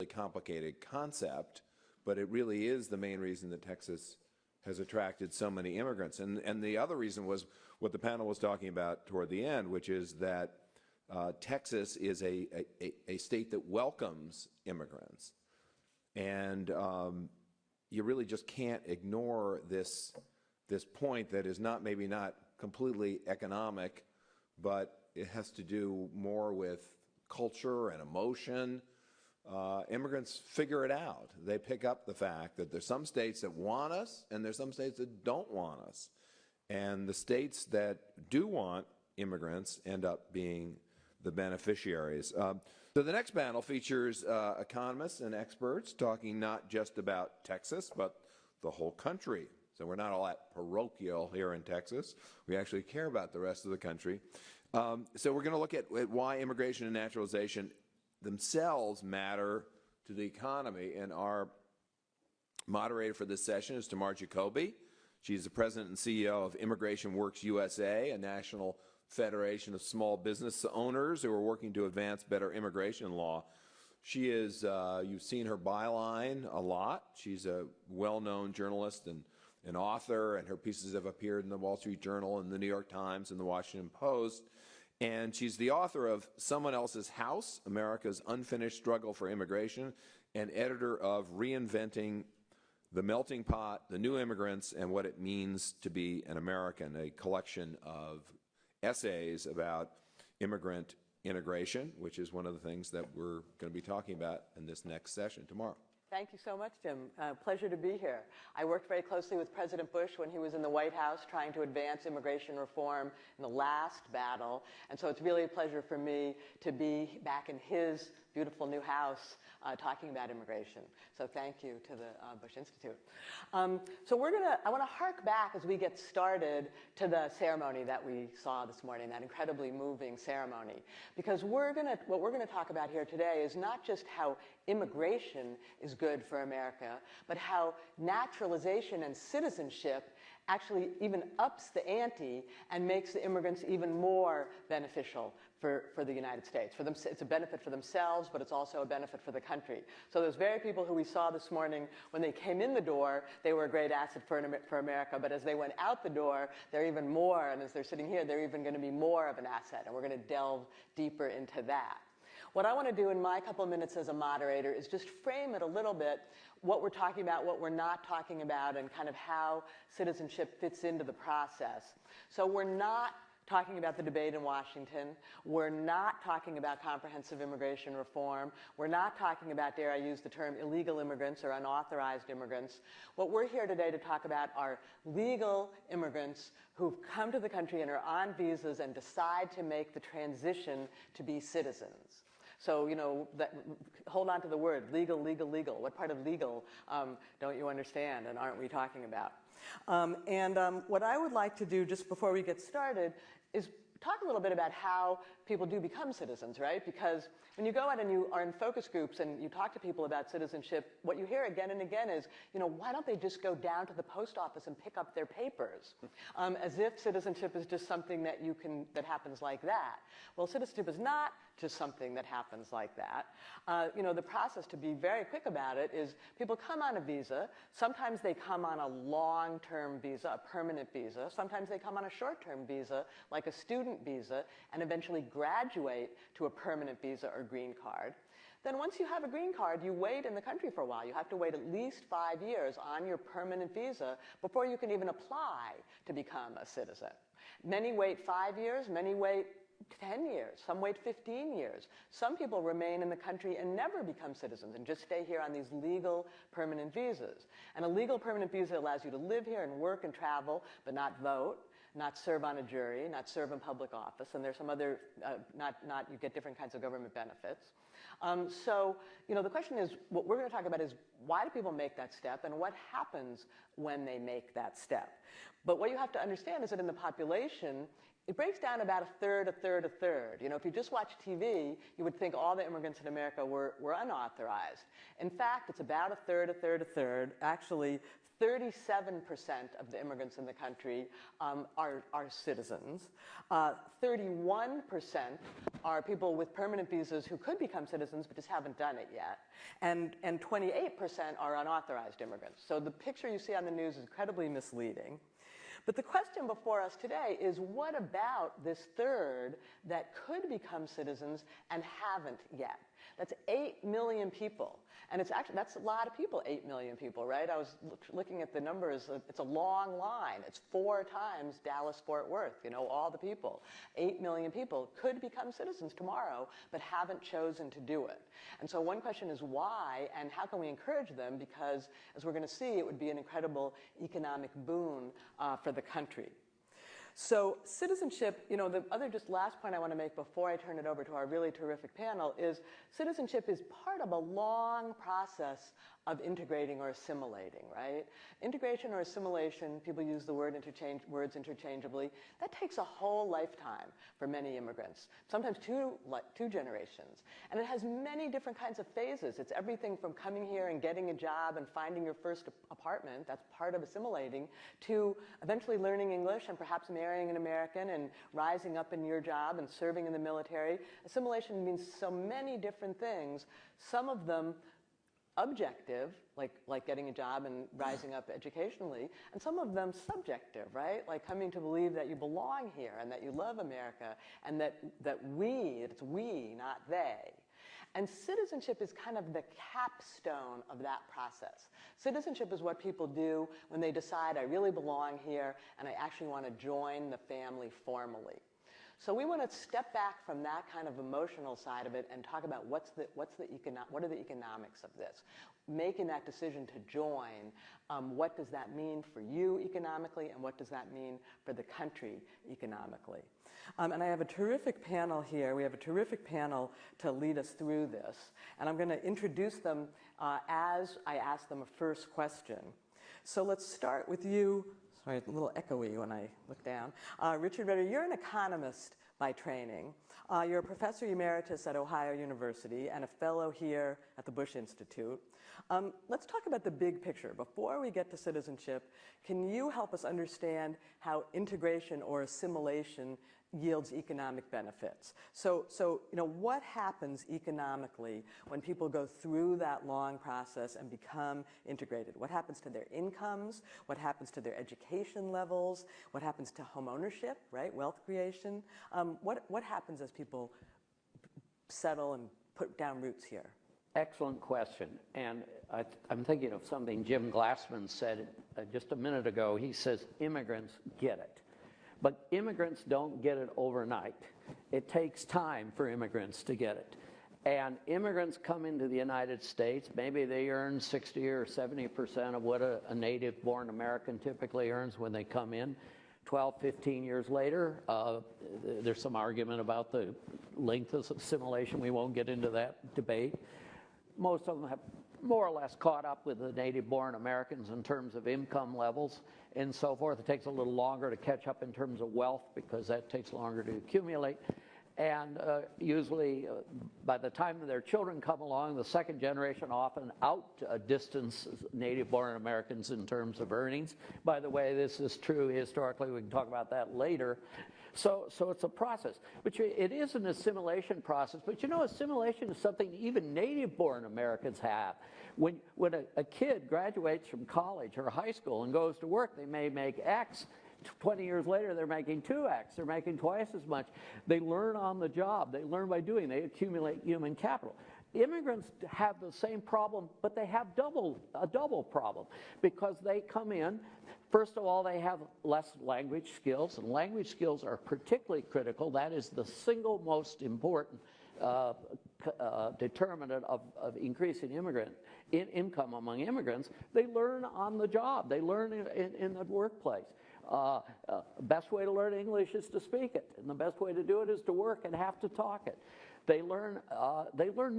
complicated concept, but it really is the main reason that Texas has attracted so many immigrants. And the other reason was what the panel was talking about toward the end, which is that Texas is a state that welcomes immigrants. And you really just can't ignore this point that is maybe not completely economic, but it has to do more with culture and emotion. Immigrants figure it out. They pick up the fact that there's some states that want us and there's some states that don't want us. And the states that do want immigrants end up being the beneficiaries. So the next panel features economists and experts talking not just about Texas, but the whole country. So we're not all that parochial here in Texas. We actually care about the rest of the country. So we're going to look at why immigration and naturalization themselves matter to the economy. And our moderator for this session is Tamar Jacoby. She's the president and CEO of Immigration Works USA, a national federation of small business owners who are working to advance better immigration law. She is, you've seen her byline a lot. She's a well-known journalist and an author, and her pieces have appeared in the Wall Street Journal and the New York Times and the Washington Post. And she's the author of Someone Else's House, America's Unfinished Struggle for Immigration, and editor of Reinventing the Melting Pot, the New Immigrants, and What It Means to Be an American, a collection of essays about immigrant integration, which is one of the things that we're going to be talking about in this next session tomorrow. Thank you so much, Jim. Pleasure to be here. I worked very closely with President Bush when he was in the White House trying to advance immigration reform in the last battle. And so it's really a pleasure for me to be back in his beautiful new house talking about immigration. So thank you to the Bush Institute. So I want to hark back as we get started to the ceremony that we saw this morning, that incredibly moving ceremony. Because what we're going to talk about here today is not just how immigration is good for America, but how naturalization and citizenship actually even ups the ante and makes the immigrants even more beneficial for the United States. For them, it's a benefit for themselves, but it's also a benefit for the country. So those very people who we saw this morning, when they came in the door, they were a great asset for America, but as they went out the door, they're even more, and as they're sitting here, they're even going to be more of an asset, and we're going to delve deeper into that. What I want to do in my couple of minutes as a moderator is just frame it a little bit, what we're talking about, what we're not talking about, and kind of how citizenship fits into the process. So we're not talking about the debate in Washington. We're not talking about comprehensive immigration reform. We're not talking about, dare I use the term, illegal immigrants or unauthorized immigrants. What we're here today to talk about are legal immigrants who've come to the country and are on visas and decide to make the transition to be citizens. So, you know, hold on to the word, legal, legal, legal. What part of legal don't you understand and aren't we talking about? What I would like to do just before we get started is talk a little bit about how people do become citizens, right? Because when you go out and you are in focus groups and you talk to people about citizenship, what you hear again and again is, you know, why don't they just go down to the post office and pick up their papers? As if citizenship is just something that that happens like that. Well, citizenship is not just something that happens like that. You know, the process, to be very quick about it, is people come on a visa. Sometimes they come on a long-term visa, a permanent visa. Sometimes they come on a short-term visa, like a student visa, and eventually graduate to a permanent visa or green card. Then once you have a green card, you wait in the country for a while. You have to wait at least 5 years on your permanent visa before you can even apply to become a citizen. Many wait 5 years, many wait 10 years, some wait 15 years. Some people remain in the country and never become citizens and just stay here on these legal permanent visas. And a legal permanent visa allows you to live here and work and travel, but not vote, not serve on a jury, not serve in public office, and there's some other, you get different kinds of government benefits. So, you know, the question is, what we're going to talk about is why do people make that step and what happens when they make that step? But what you have to understand is that in the population, it breaks down about a third, a third, a third. You know, if you just watch TV, you would think all the immigrants in America were unauthorized. In fact, it's about a third, a third, a third. Actually, 37% of the immigrants in the country are citizens. 31% are people with permanent visas who could become citizens but just haven't done it yet. And 28% are unauthorized immigrants. So the picture you see on the news is incredibly misleading. But the question before us today is, what about this third that could become citizens and haven't yet? That's 8 million people. And it's actually, that's a lot of people, 8 million people, right? I was looking at the numbers. It's a long line. It's 4 times Dallas-Fort Worth, you know, all the people. 8 million people could become citizens tomorrow, but haven't chosen to do it. And so one question is why, and how can we encourage them? Because, as we're going to see, it would be an incredible economic boon for the country. So citizenship, you know, the other just last point I want to make before I turn it over to our really terrific panel is citizenship is part of a long process of integrating or assimilating, right? Integration or assimilation, people use the words interchangeably, that takes a whole lifetime for many immigrants, sometimes two generations. And it has many different kinds of phases. It's everything from coming here and getting a job and finding your first apartment, that's part of assimilating, to eventually learning English and perhaps marrying an American and rising up in your job and serving in the military. Assimilation means so many different things, some of them objective, like getting a job and rising up educationally, and some of them subjective, right? Like coming to believe that you belong here and that you love America and that it's we, not they. And citizenship is kind of the capstone of that process. Citizenship is what people do when they decide, I really belong here and I actually want to join the family formally. So we want to step back from that kind of emotional side of it and talk about what are the economics of this. Making that decision to join, what does that mean for you economically, and what does that mean for the country economically? And I have a terrific panel here. We have a terrific panel to lead us through this. And I'm going to introduce them as I ask them a first question. So let's start with you. Sorry, a little echoey when I look down. Richard Vedder, you're an economist by training. You're a professor emeritus at Ohio University and a fellow here at the Bush Institute. Let's talk about the big picture. Before we get to citizenship, can you help us understand how integration or assimilation yields economic benefits? So you know, what happens economically when people go through that long process and become integrated? What happens to their incomes? What happens to their education levels? What happens to home ownership, right? Wealth creation? What happens as people settle and put down roots here? Excellent question. And I'm thinking of something Jim Glassman said just a minute ago. He says, immigrants get it. But immigrants don't get it overnight. It takes time for immigrants to get it. And immigrants come into the United States, maybe they earn 60 or 70% of what a native-born American typically earns when they come in. 12, 15 years later, there's some argument about the length of assimilation. We won't get into that debate. Most of them have more or less caught up with the native-born Americans in terms of income levels and so forth. It takes a little longer to catch up in terms of wealth because that takes longer to accumulate. And usually, by the time their children come along, the second generation often outdistances native-born Americans in terms of earnings. By the way, this is true historically. We can talk about that later. So it's a process. But it is an assimilation process. But you know, assimilation is something even native-born Americans have. When a kid graduates from college or high school and goes to work, they may make X. 20 years later, they're making 2X. They're making twice as much. They learn on the job. They learn by doing. They accumulate human capital. Immigrants have the same problem, but they have a double problem because they come in. First of all, they have less language skills, and language skills are particularly critical. That is the single most important determinant of increasing income among immigrants. They learn on the job. They learn in the workplace. Best way to learn English is to speak it, and the best way to do it is to work and have to talk it. They learn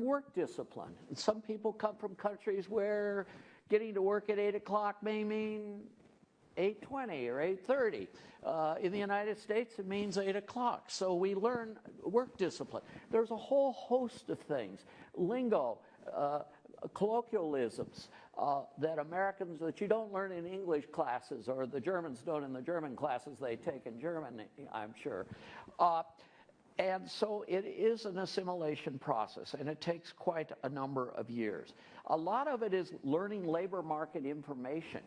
work discipline. And some people come from countries where getting to work at 8 o'clock may mean 8:20 or 8:30. In the United States, it means 8 o'clock. So we learn work discipline. There's a whole host of things, lingo, colloquialisms that you don't learn in English classes, or the Germans don't in the German classes they take in Germany, I'm sure. And so it is an assimilation process, and it takes quite a number of years. A lot of it is learning labor market information,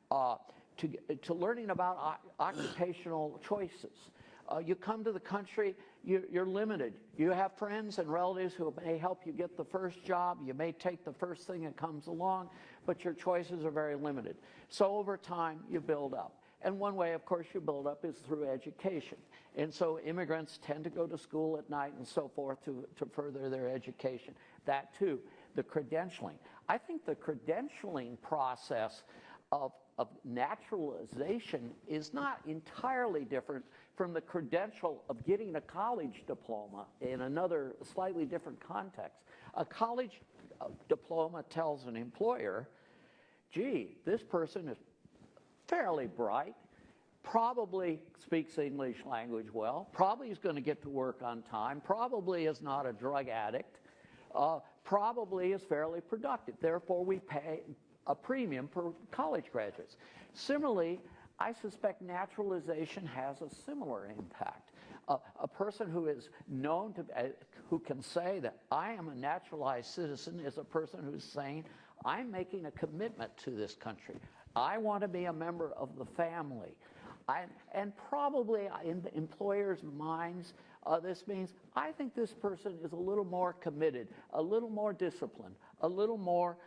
to learning about occupational choices. You come to the country, you're limited. You have friends and relatives who may help you get the first job. You may take the first thing that comes along, but your choices are very limited. So over time, you build up. And one way, of course, you build up is through education. And so immigrants tend to go to school at night and so forth to further their education. That too, the credentialing. I think the credentialing process of naturalization is not entirely different from the credential of getting a college diploma in another slightly different context. A college diploma tells an employer, gee, this person is fairly bright, probably speaks English language well, probably is going to get to work on time, probably is not a drug addict, probably is fairly productive. Therefore, we pay a premium for college graduates. Similarly, I suspect naturalization has a similar impact. A person who is known to, who can say that I am a naturalized citizen is a person who's saying, I'm making a commitment to this country. I want to be a member of the family. And probably in the employers' minds, this means I think this person is a little more committed, a little more disciplined, a little more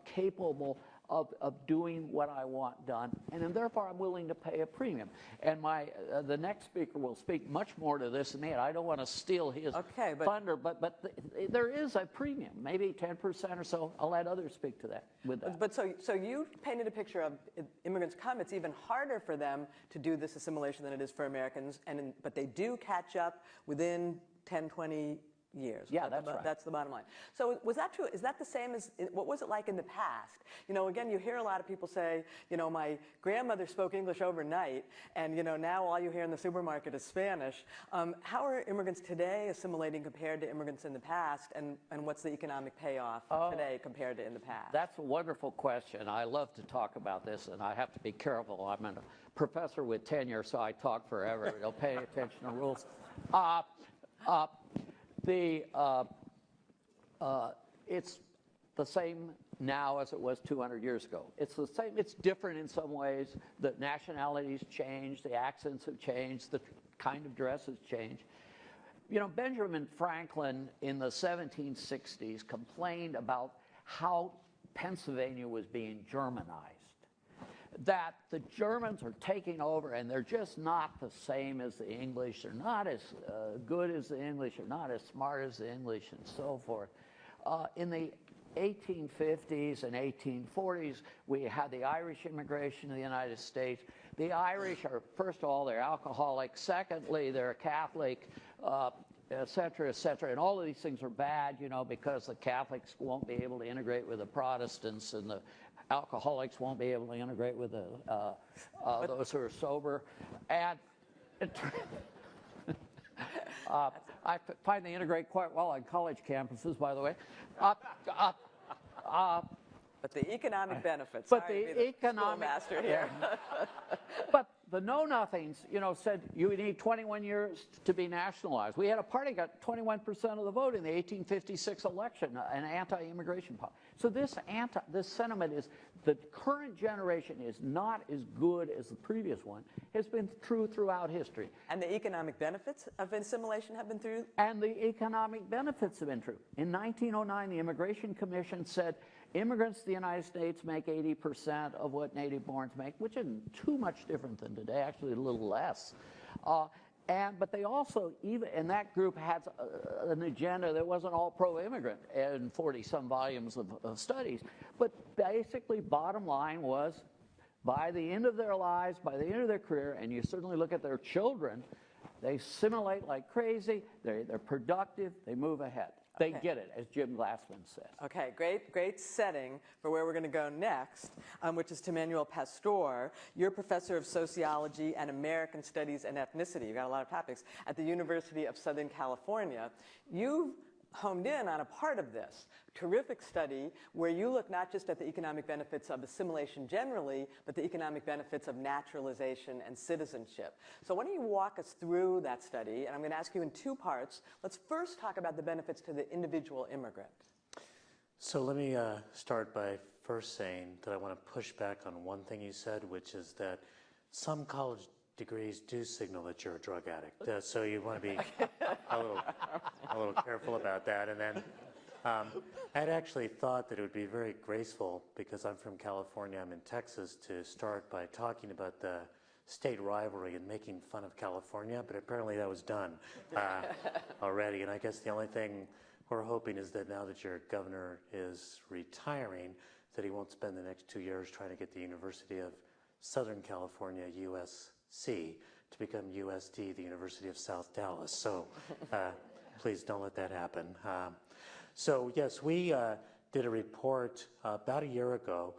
capable of doing what I want done, and therefore I'm willing to pay a premium. And the next speaker will speak much more to this than me, and I don't want to steal his thunder, but there is a premium, maybe 10% or so. I'll let others speak to that. But so you painted a picture of immigrants come, it's even harder for them to do this assimilation than it is for Americans, but they do catch up within 10, 20 years. Yeah, that's right. That's the bottom line. So was that true? Is that the same as, what was it like in the past? You know, again, you hear a lot of people say, you know, my grandmother spoke English overnight, and, you know, now all you hear in the supermarket is Spanish. How are immigrants today assimilating compared to immigrants in the past, and what's the economic payoff today compared to in the past? That's a wonderful question. I love to talk about this, and I have to be careful. I'm a professor with tenure, so I talk forever. Don't pay attention to rules. It's the same now as it was 200 years ago. It's the same. It's different in some ways. The nationalities change, the accents have changed, the kind of dress has changed. You know, Benjamin Franklin in the 1760s complained about how Pennsylvania was being Germanized. That the Germans are taking over and they're just not the same as the English. They're not as good as the English. They're not as smart as the English and so forth. In the 1850s and 1840s, we had the Irish immigration to the United States. The Irish are, first of all, they're alcoholic. Secondly, they're Catholic, et cetera, and all of these things are bad, you know, because the Catholics won't be able to integrate with the Protestants, and the alcoholics won't be able to integrate with those who are sober. And I find they integrate quite well on college campuses, by the way. But the economic benefits. But the economic master here. But the know-nothings, you know, said you need 21 years to be nationalized. We had a party got 21% of the vote in the 1856 election, an anti-immigration policy. So this sentiment is the current generation is not as good as the previous one. Has been true throughout history. And the economic benefits of assimilation have been true? And the economic benefits have been true. In 1909, the Immigration Commission said immigrants to the United States make 80% of what native-borns make, which isn't too much different than today, actually a little less. But they also, and that group had an agenda that wasn't all pro-immigrant in 40-some volumes of studies. But basically, bottom line was, by the end of their lives, by the end of their career, and you certainly look at their children, they assimilate like crazy, they're productive, they move ahead. They get it, as Jim Glassman says. Okay, great setting for where we're going to go next, which is to Manuel Pastor. You're professor of sociology and American studies and ethnicity. You've got a lot of topics at the University of Southern California. You've homed in on a part of this terrific study where you look not just at the economic benefits of assimilation generally, but the economic benefits of naturalization and citizenship. So why don't you walk us through that study? And I'm going to ask you in two parts. Let's first talk about the benefits to the individual immigrant. So let me start by first saying that I want to push back on one thing you said, which is that some college degrees do signal that you're a drug addict. So you want to be a little careful about that. And then I'd actually thought that it would be very graceful, because I'm from California, I'm in Texas, to start by talking about the state rivalry and making fun of California, but apparently that was done already. And I guess the only thing we're hoping is that now that your governor is retiring, that he won't spend the next 2 years trying to get the University of Southern California, USC, to become USD, the University of South Dallas. So please don't let that happen. So yes, we did a report about a year ago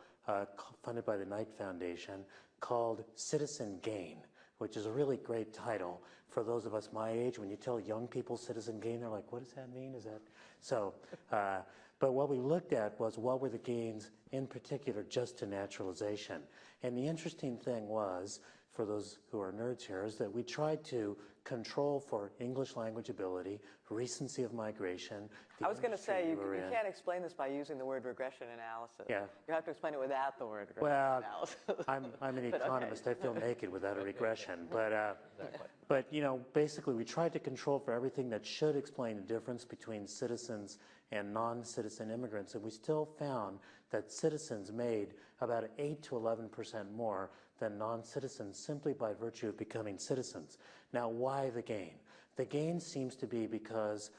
funded by the Knight Foundation called Citizen Gain, which is a really great title for those of us my age. When you tell young people citizen gain, they're like, what does that mean? Is that so? But what we looked at was what were the gains in particular just to naturalization. And the interesting thing was, for those who are nerds here, is that we tried to control for English language ability, recency of migration. I was going to say, you can't explain this by using the word regression analysis. Yeah. You have to explain it without the word regression analysis. I'm an economist. Okay. I feel naked without a regression. But you know, basically we tried to control for everything that should explain the difference between citizens and non-citizen immigrants, and we still found that citizens made about 8 to 11% more than non-citizens simply by virtue of becoming citizens. Now, why the gain? The gain seems to be because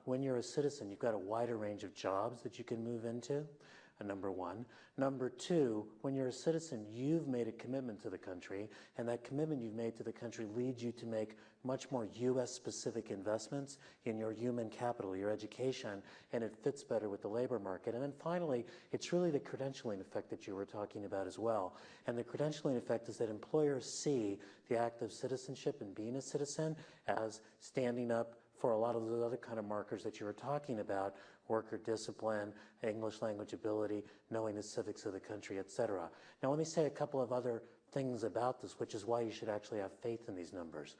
when you're a citizen, you've got a wider range of jobs that you can move into, number one. Number two, when you're a citizen, you've made a commitment to the country, and that commitment you've made to the country leads you to make much more U.S.-specific investments in your human capital, your education, and it fits better with the labor market. And then finally, it's really the credentialing effect that you were talking about as well. And the credentialing effect is that employers see the act of citizenship and being a citizen as standing up for a lot of those other kind of markers that you were talking about: worker discipline, English language ability, knowing the civics of the country, etc. Now let me say a couple of other things about this, which is why you should actually have faith in these numbers.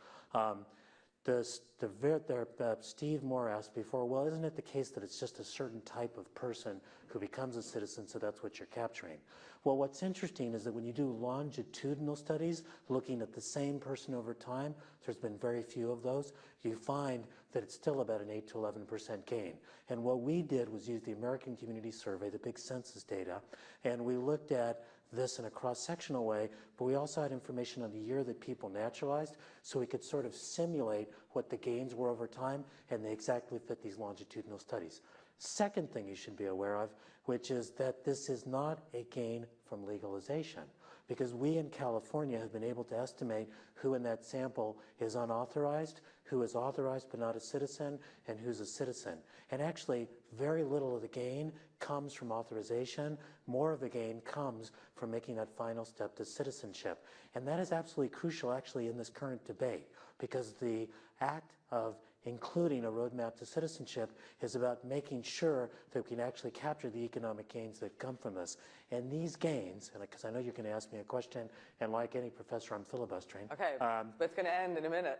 Steve Moore asked before, well, isn't it the case that it's just a certain type of person who becomes a citizen, so that's what you're capturing? Well, what's interesting is that when you do longitudinal studies looking at the same person over time, there's been very few of those, you find that it's still about an 8 to 11% gain. And what we did was use the American Community Survey, the big census data, and we looked at this in a cross-sectional way, but we also had information on the year that people naturalized, so we could sort of simulate what the gains were over time, and they exactly fit these longitudinal studies. Second thing you should be aware of, which is that this is not a gain from legalization, because we in California have been able to estimate who in that sample is unauthorized, who is authorized but not a citizen, and who's a citizen. And actually, very little of the gain comes from authorization. More of the gain comes from making that final step to citizenship. And that is absolutely crucial, actually, in this current debate, because the act of including a roadmap to citizenship is about making sure that we can actually capture the economic gains that come from this. And these gains, and because I know you're going to ask me a question, and like any professor, I'm filibustering. Okay, but it's going to end in a minute.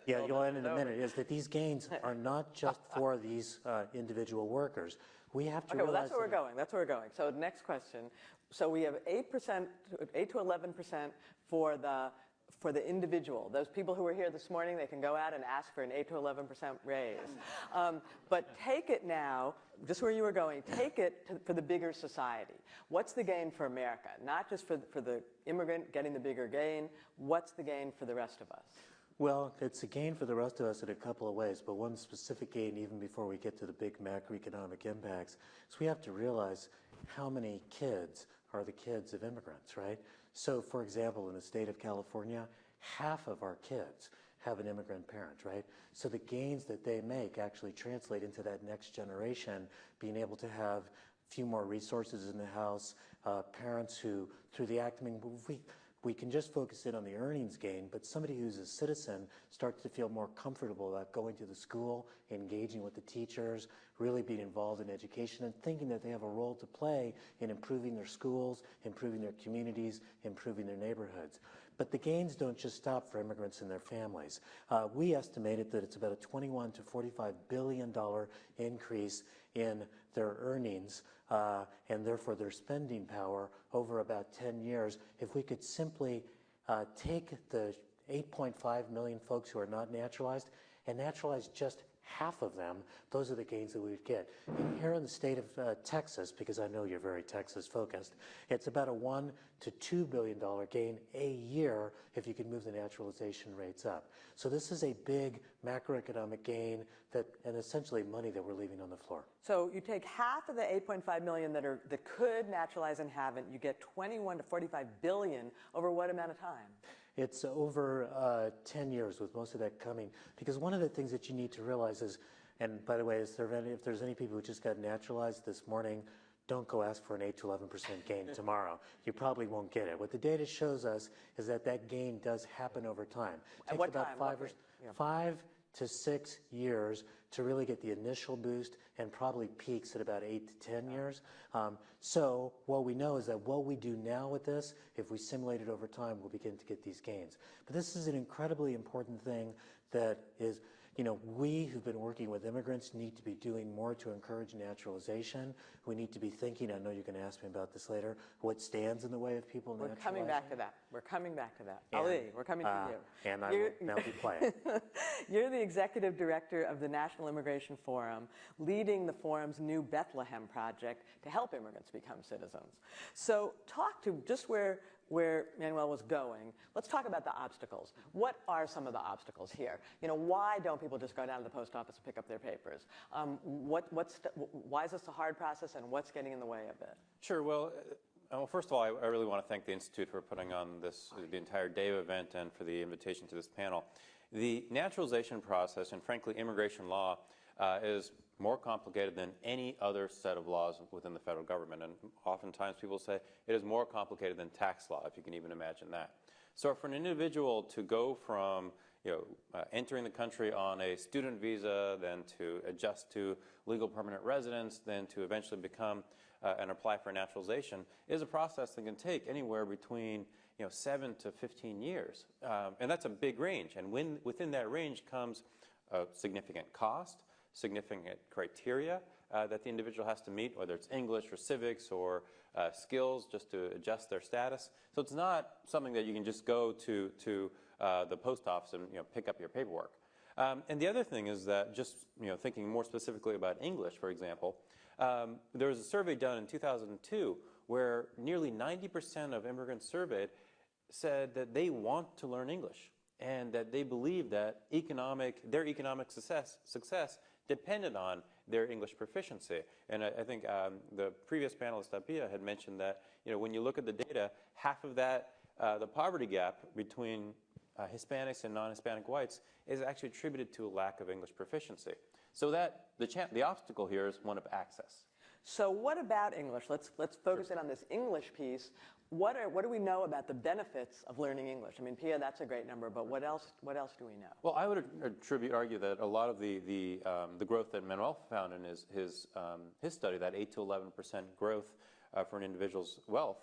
Yeah, you'll end in a minute, is that these gains are not just for these individual workers. We have to realize well, that's where we're going. That's where we're going. So the next question. So we have 8 to 11% for the individual. Those people who were here this morning, they can go out and ask for an 8 to 11% raise. But take it now, just where you were going, take it for the bigger society. What's the gain for America? Not just for the immigrant getting the bigger gain. What's the gain for the rest of us? Well, it's a gain for the rest of us in a couple of ways, but one specific gain, even before we get to the big macroeconomic impacts, is we have to realize how many kids are the kids of immigrants, right? So, for example, in the state of California, half of our kids have an immigrant parent, right? So the gains that they make actually translate into that next generation being able to have a few more resources in the house, parents who, through the act, I mean, we can just focus in on the earnings gain, but somebody who's a citizen starts to feel more comfortable about going to the school, engaging with the teachers, really being involved in education, and thinking that they have a role to play in improving their schools, improving their communities, improving their neighborhoods. But the gains don't just stop for immigrants and their families. We estimated that it's about a $21 to $45 billion increase in their earnings and therefore their spending power over about 10 years if we could simply take the 8.5 million folks who are not naturalized and naturalize just half of them. Those are the gains that we would get. And here in the state of Texas, because I know you're very Texas focused, it's about a $1 to $2 billion gain a year if you could move the naturalization rates up. So this is a big macroeconomic gain and essentially money that we're leaving on the floor. So you take half of the 8.5 million that could naturalize and haven't, you get 21 to 45 billion over what amount of time? It's over 10 years with most of that coming. Because one of the things that you need to realize is, and by the way, if there's any people who just got naturalized this morning, don't go ask for an 8 to 11% gain tomorrow. You probably won't get it. What the data shows us is that gain does happen over time. It takes about 5 to 6 years to really get the initial boost and probably peaks at about 8 to 10 years. So what we know is that what we do now with this, if we simulate it over time, we'll begin to get these gains. But this is an incredibly important thing that is, we who've been working with immigrants need to be doing more to encourage naturalization. We need to be thinking, I know you're going to ask me about this later, what stands in the way of people naturalizing? We're coming back to that. We're coming back to that. Ali, we're coming to you. And I will now be quiet. You're the executive director of the National Immigration Forum, leading the forum's new Bethlehem project to help immigrants become citizens. So talk to just where Manuel was going. Let's talk about the obstacles. What are some of the obstacles here? Why don't people just go down to the post office and pick up their papers? Why is this a hard process, and what's getting in the way of it? Sure. Well, first of all, I really want to thank the Institute for putting on the entire day event and for the invitation to this panel. The naturalization process and, frankly, immigration law is more complicated than any other set of laws within the federal government. And oftentimes people say it is more complicated than tax law, if you can even imagine that. So for an individual to go from entering the country on a student visa, then to adjust to legal permanent residence, then to eventually become and apply for naturalization is a process that can take anywhere between 7 to 15 years. And that's a big range. And within that range comes a significant cost, significant criteria that the individual has to meet, whether it's English or civics or skills just to adjust their status. So it's not something that you can just go to the post office and pick up your paperwork. And the other thing is that just thinking more specifically about English, for example, there was a survey done in 2002 where nearly 90% of immigrants surveyed said that they want to learn English and that they believe that their economic success depended on their English proficiency. And I think the previous panelist, Apia, had mentioned that when you look at the data, half of that, the poverty gap between Hispanics and non-Hispanic whites is actually attributed to a lack of English proficiency. So that the obstacle here is one of access. So what about English? Let's focus in on this English piece. What do we know about the benefits of learning English? I mean, Pia, that's a great number, but what else do we know? Well, I would argue that a lot of the growth that Manuel found in his study, that 8 to 11% growth for an individual's wealth,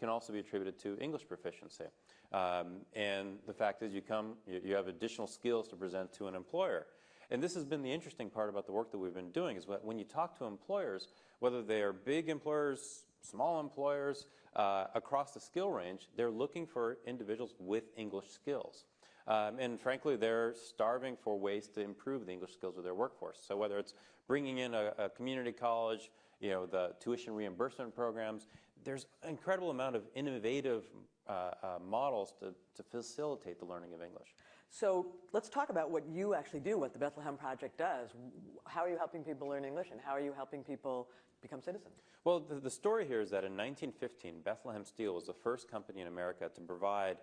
can also be attributed to English proficiency. And the fact is you have additional skills to present to an employer. And this has been the interesting part about the work that we've been doing is that when you talk to employers, whether they are big employers, small employers, across the skill range, they're looking for individuals with English skills. And frankly, they're starving for ways to improve the English skills of their workforce. So whether it's bringing in a community college, the tuition reimbursement programs, there's an incredible amount of innovative models to facilitate the learning of English. So let's talk about what you actually do, what the Bethlehem Project does. How are you helping people learn English, and how are you helping people become citizens? Well, the story here is that in 1915, Bethlehem Steel was the first company in America to provide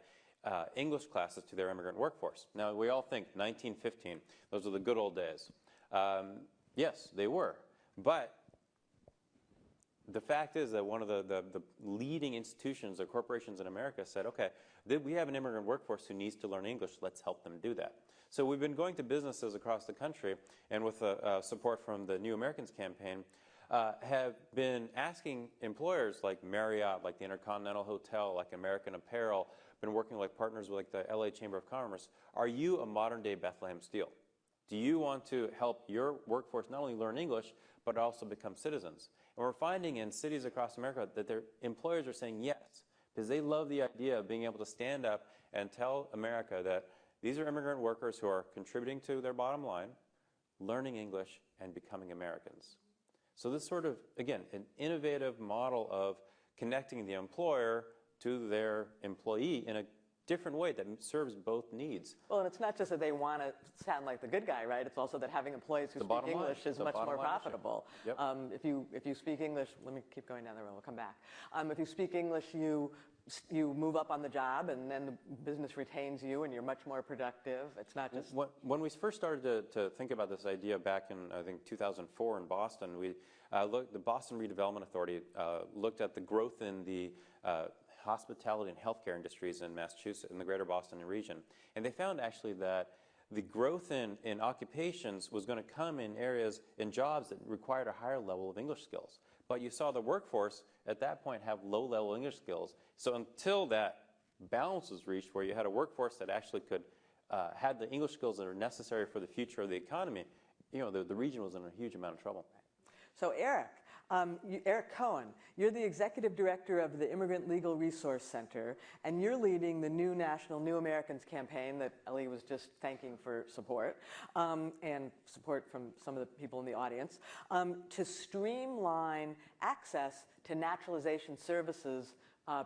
English classes to their immigrant workforce. Now, we all think 1915, those are the good old days. Yes, they were. But the fact is that one of the leading institutions or corporations in America said, okay, we have an immigrant workforce who needs to learn English. Let's help them do that. So we've been going to businesses across the country, and with support from the New Americans campaign, have been asking employers like Marriott, like the Intercontinental Hotel, like American Apparel, been working like partners with like the LA Chamber of Commerce, are you a modern-day Bethlehem Steel? Do you want to help your workforce not only learn English, but also become citizens? And we're finding in cities across America that their employers are saying yes, because they love the idea of being able to stand up and tell America that these are immigrant workers who are contributing to their bottom line, learning English, and becoming Americans. So this sort of, again, an innovative model of connecting the employer to their employee in a different way that serves both needs. Well, and it's not just that they want to sound like the good guy, right? It's also that having employees who speak English is much more profitable. Yep. If you speak English, let me keep going down the road, we'll come back. If you speak English, you move up on the job, and then the business retains you, and you're much more productive. It's not just... When we first started to think about this idea back in, I think, 2004 in Boston, the Boston Redevelopment Authority looked at the growth in the hospitality and healthcare industries in Massachusetts, in the greater Boston region. And they found actually that the growth in occupations was going to come in areas, in jobs that required a higher level of English skills. But you saw the workforce at that point have low-level English skills. So until that balance was reached, where you had a workforce that actually could had the English skills that are necessary for the future of the economy, the region was in a huge amount of trouble. So Eric, Eric Cohen, you're the executive director of the Immigrant Legal Resource Center, and you're leading the new national New Americans campaign that Ellie was just thanking for support, and support from some of the people in the audience, to streamline access to naturalization services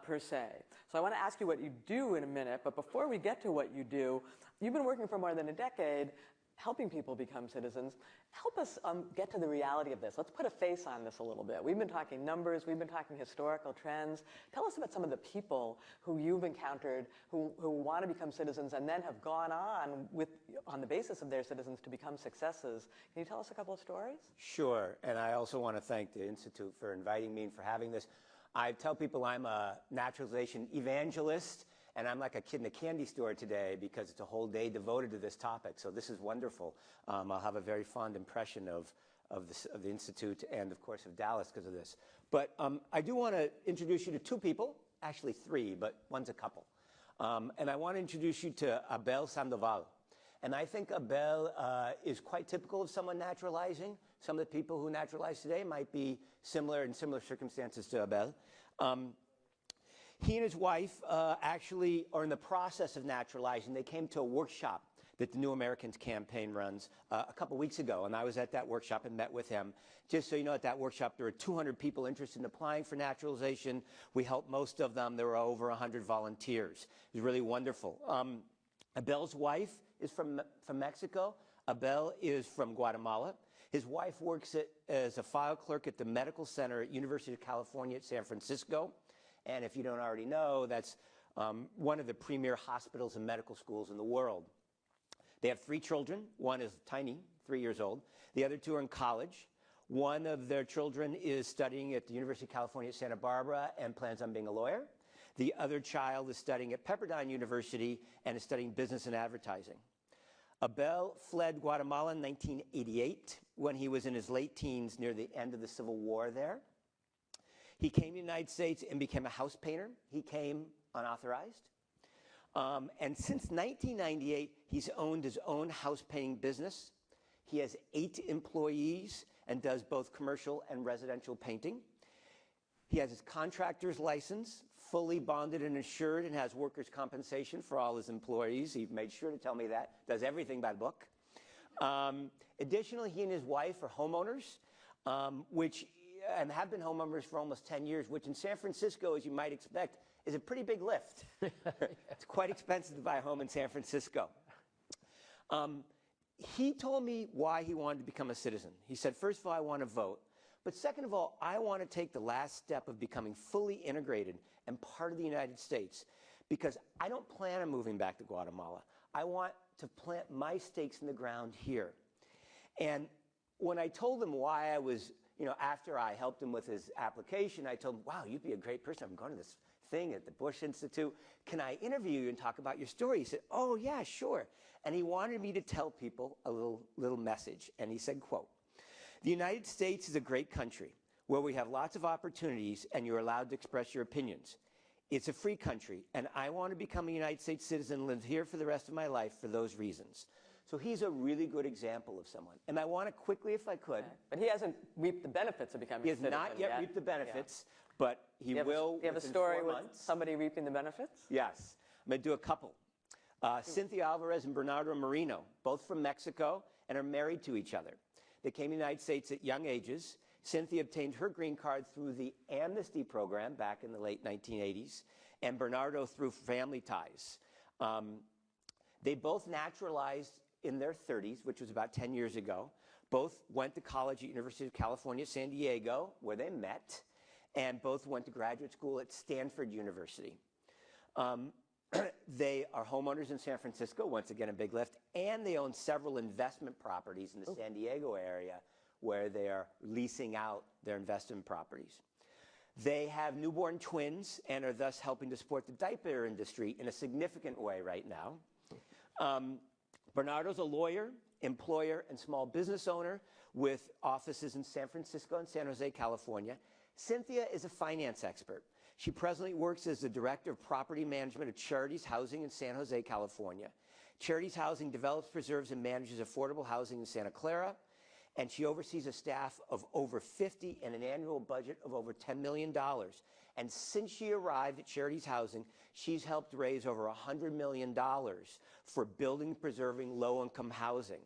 per se. So I want to ask you what you do in a minute, but before we get to what you do, you've been working for more than a decade helping people become citizens. Help us get to the reality of this. Let's put a face on this a little bit. We've been talking numbers, we've been talking historical trends. Tell us about some of the people who you've encountered who want to become citizens and then have gone on the basis of their citizens to become successes. Can you tell us a couple of stories? Sure, and I also want to thank the Institute for inviting me and for having this. I tell people I'm a naturalization evangelist, and I'm like a kid in a candy store today because it's a whole day devoted to this topic. So this is wonderful. I'll have a very fond impression of the Institute and, of course, of Dallas because of this. But I do want to introduce you to two people, actually three, but one's a couple. And I want to introduce you to Abel Sandoval. And I think Abel is quite typical of someone naturalizing. Some of the people who naturalize today might be in similar circumstances to Abel. He and his wife actually are in the process of naturalizing. They came to a workshop that the New Americans campaign runs a couple weeks ago, and I was at that workshop and met with him. Just so you know, at that workshop, there were 200 people interested in applying for naturalization. We helped most of them. There were over 100 volunteers. It was really wonderful. Abel's wife is from Mexico. Abel is from Guatemala. His wife works as a file clerk at the medical center at University of California at San Francisco. And if you don't already know, that's one of the premier hospitals and medical schools in the world. They have 3 children. One is tiny, 3 years old. The other 2 are in college. One of their children is studying at the University of California at Santa Barbara and plans on being a lawyer. The other child is studying at Pepperdine University and is studying business and advertising. Abel fled Guatemala in 1988 when he was in his late teens near the end of the Civil War there. He came to the United States and became a house painter. He came unauthorized. And since 1998, he's owned his own house painting business. He has 8 employees and does both commercial and residential painting. He has his contractor's license, fully bonded and insured, and has workers' compensation for all his employees. He made sure to tell me that. Does everything by the book. Additionally, he and his wife are homeowners, and have been homeowners for almost 10 years, which in San Francisco, as you might expect, is a pretty big lift. It's quite expensive to buy a home in San Francisco. He told me why he wanted to become a citizen. He said, first of all, I want to vote. But second of all, I want to take the last step of becoming fully integrated and part of the United States. because I don't plan on moving back to Guatemala. I want to plant my stakes in the ground here. And when I told him why I was, after I helped him with his application, I told him, wow, you'd be a great person. I'm going to this thing at the Bush Institute. Can I interview you and talk about your story? He said, oh, yeah, sure. And he wanted me to tell people a little message. And he said, quote, "The United States is a great country where we have lots of opportunities and you're allowed to express your opinions. It's a free country, and I want to become a United States citizen and live here for the rest of my life for those reasons." So he's a really good example of someone. And I want to quickly, if I could. Okay. But he hasn't reaped the benefits of becoming He a has citizen not yet reaped the benefits, but he will. You have a within story 4 with months. somebody reaping the benefits? Yes. I'm going to do a couple. Cynthia Alvarez and Bernardo Marino, both from Mexico, and are married to each other. They came to the United States at young ages. Cynthia obtained her green card through the amnesty program back in the late 1980s, and Bernardo through family ties. They both naturalized in their 30s, which was about 10 years ago. Both went to college at University of California, San Diego, where they met, and both went to graduate school at Stanford University. They are homeowners in San Francisco, once again a big lift, and they own several investment properties in the San Diego area where they are leasing out their investment properties. They have newborn twins and are thus helping to support the diaper industry in a significant way right now. Bernardo's a lawyer, employer, and small business owner with offices in San Francisco and San Jose, California. Cynthia is a finance expert. She presently works as the Director of Property Management at Charities Housing in San Jose, California. Charities Housing develops, preserves, and manages affordable housing in Santa Clara, and she oversees a staff of over 50 and an annual budget of over $10 million. And since she arrived at Charities Housing, she's helped raise over $100 million for building, preserving low-income housing.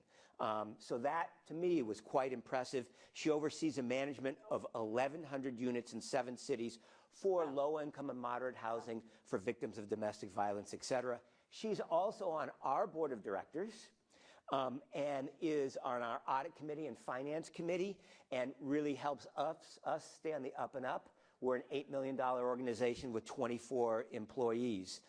So that, to me, was quite impressive. She oversees the management of 1,100 units in 7 cities for low-income and moderate housing for victims of domestic violence, et cetera. She's also on our board of directors and is on our audit committee and finance committee and really helps us stay on the up and up. We're an $8 million organization with 24 employees.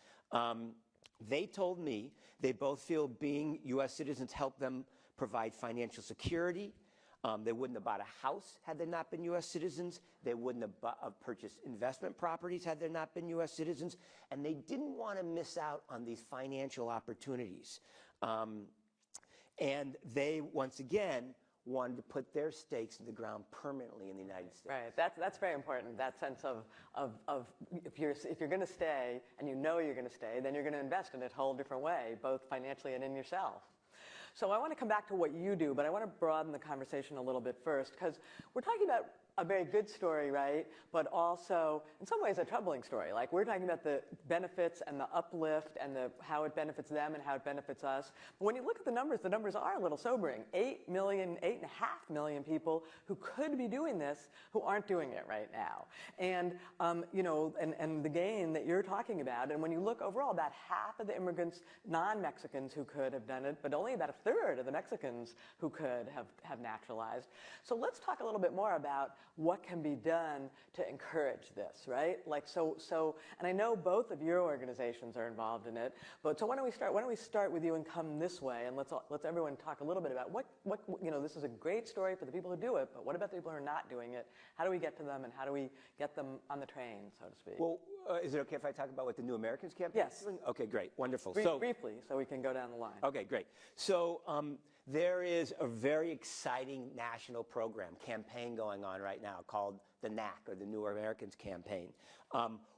They told me they both feel being U.S. citizens help them provide financial security. They wouldn't have bought a house had they not been U.S. citizens. They wouldn't have purchased investment properties had they not been U.S. citizens. And they didn't want to miss out on these financial opportunities. And they, once again, wanted to put their stakes in the ground permanently in the United States. Right, that's very important, that sense of if you're going to stay and you know you're going to stay, then you're going to invest in it a whole different way, both financially and in yourself. So I want to come back to what you do, but I want to broaden the conversation a little bit first, because we're talking about a very good story, right? But also, in some ways, a troubling story. Like, we're talking about the benefits and the uplift and how it benefits them and how it benefits us. But when you look at the numbers are a little sobering. 8.5 million people who could be doing this who aren't doing it right now. And, and the gain that you're talking about, and when you look overall, about half of the immigrants, non-Mexicans who could have done it, but only about a third of the Mexicans who could have naturalized. So let's talk a little bit more about what can be done to encourage this, right? Like, and I know both of your organizations are involved in it, but so why don't we start with you and come this way, and let's everyone talk a little bit about what this is a great story for the people who do it, but what about the people who are not doing it? How do we get to them, and how do we get them on the train, so to speak? Well, is it okay if I talk about what the New Americans campaign is doing? Yes. Okay, great, wonderful. Briefly, so we can go down the line. Okay, great. So there is a very exciting national campaign going on right now called the NAC, or the New Americans Campaign,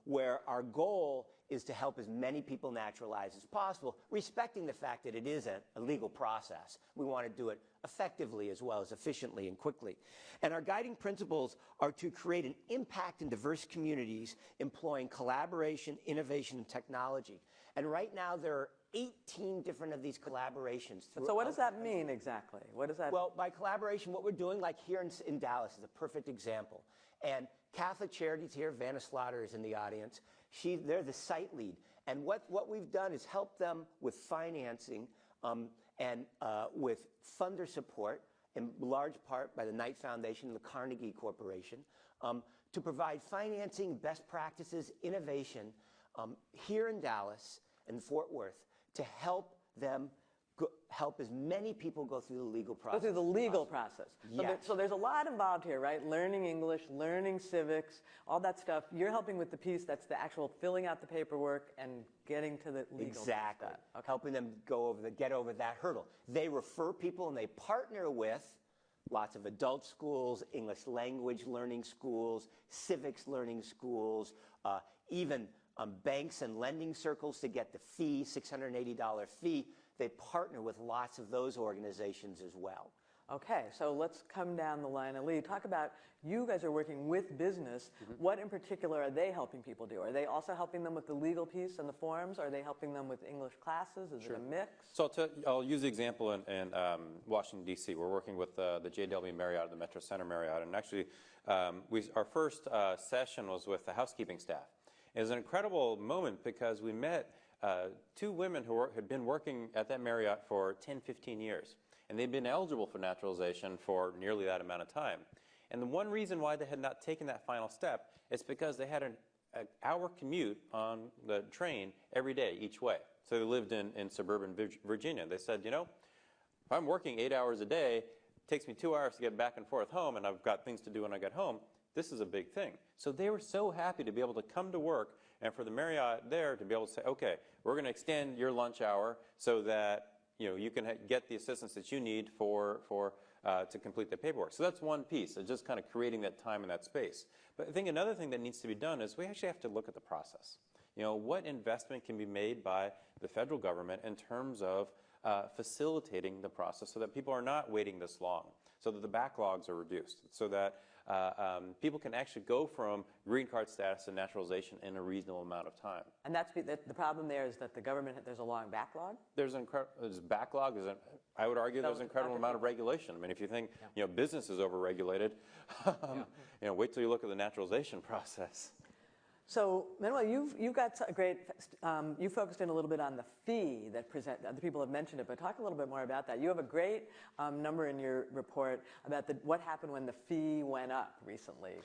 where our goal is to help as many people naturalize as possible, respecting the fact that it is a legal process. We want to do it effectively as well as efficiently and quickly. And our guiding principles are to create an impact in diverse communities employing collaboration, innovation, and technology. And right now there are 18 different of these collaborations. So what does that mean exactly? What does that? Well, by collaboration, what we're doing, like here in Dallas, is a perfect example. And Catholic Charities here, Vanna Slaughter is in the audience. They're the site lead. And what we've done is help them with financing and with funder support, in large part by the Knight Foundation and the Carnegie Corporation, to provide financing, best practices, innovation here in Dallas and Fort Worth to help them help as many people go through the legal process. Go through the legal process. Yes. So there's a lot involved here, right? Learning English, learning civics, all that stuff. You're helping with the piece that's the actual filling out the paperwork and getting to the legal Exactly. stuff. Okay. Helping them get over that hurdle. They refer people and they partner with lots of adult schools, English language learning schools, civics learning schools, even banks and lending circles to get the fee, $680 fee. They partner with lots of those organizations as well. Okay, so let's come down the line. Lee, talk about, you guys are working with business. What in particular are they helping people do? Are they also helping them with the legal piece and the forms? Are they helping them with English classes? Is it a mix? So I'll use the example in Washington, D.C. We're working with the JW Marriott, the Metro Center Marriott, and actually our first session was with the housekeeping staff. It was an incredible moment because we met two women who had been working at that Marriott for 10, 15 years. And they'd been eligible for naturalization for nearly that amount of time. And the one reason why they had not taken that final step is because they had an hour commute on the train every day, each way. So they lived in suburban Virginia. They said, you know, if I'm working 8 hours a day, it takes me 2 hours to get back and forth home, and I've got things to do when I get home. This is a big thing. So they were so happy to be able to come to work and for the Marriott there to be able to say, okay, we're going to extend your lunch hour so that you can get the assistance that you need to complete the paperwork. So that's one piece, just kind of creating that time and that space. But I think another thing that needs to be done is we actually have to look at the process. What investment can be made by the federal government in terms of facilitating the process so that people are not waiting this long, so that the backlogs are reduced, so that people can actually go from green card status to naturalization in a reasonable amount of time. And the problem there is that the government, there's a long backlog? There's backlog. I would argue there's an incredible amount of regulation. I mean, if you think business is overregulated, wait till you look at the naturalization process. So, Manuel, you've got a great, you focused in a little bit on the fee that other people have mentioned it, but talk a little bit more about that. You have a great number in your report about what happened when the fee went up recently.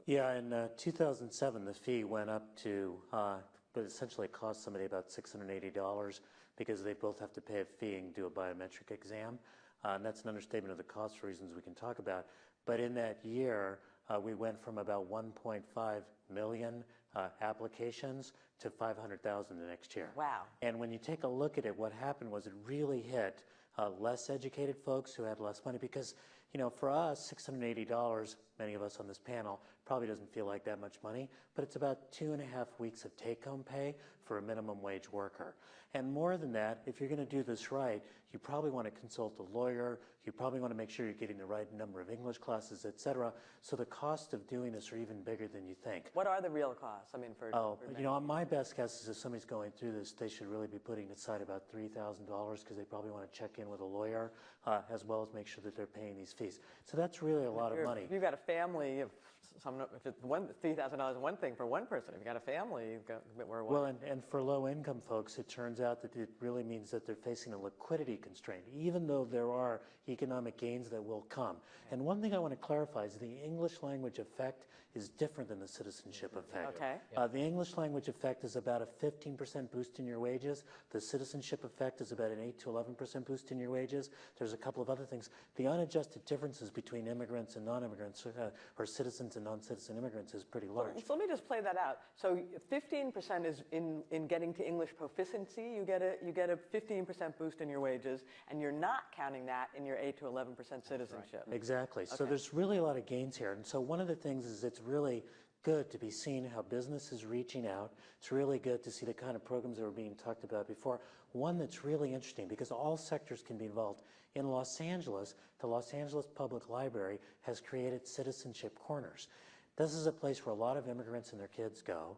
Yeah, in 2007, the fee went up to, but essentially it cost somebody about $680 because they both have to pay a fee and do a biometric exam. And that's an understatement of the cost for reasons we can talk about. But in that year, we went from about 1.5 million applications to 500,000 the next year. Wow. And when you take a look at it, what happened was it really hit less educated folks who had less money because, for us, $680, many of us on this panel, probably doesn't feel like that much money, but it's about 2.5 weeks of take-home pay for a minimum wage worker. And more than that, if you're going to do this right, you probably want to consult a lawyer, you probably want to make sure you're getting the right number of English classes, et cetera. So the cost of doing this are even bigger than you think. What are the real costs? I mean, my best guess is if somebody's going through this, they should really be putting aside about $3,000 because they probably want to check in with a lawyer as well as make sure that they're paying these fees. So that's really a lot of money. If you've got a family of if it's $3,000 is one thing for one person. If you've got a family, you've got a bit more. Well, and for low-income folks, it turns out that it really means that they're facing a liquidity constraint, even though there are economic gains that will come. And one thing I want to clarify is the English language effect is different than the citizenship effect. Okay. The English language effect is about a 15% boost in your wages. The citizenship effect is about an 8 to 11% boost in your wages. There's a couple of other things. The unadjusted differences between immigrants and non-immigrants or citizens and non-citizen immigrants is pretty large. So let me just play that out. So 15% is in getting to English proficiency, you get a 15% boost in your wages, and you're not counting that in your 8 to 11% citizenship. Right. Exactly. Okay. So there's really a lot of gains here. And so one of the things is it's really good to be seeing how business is reaching out. It's really good to see the kind of programs that were being talked about before. One that's really interesting because all sectors can be involved. In Los Angeles, the Los Angeles Public Library has created citizenship corners. This is a place where a lot of immigrants and their kids go.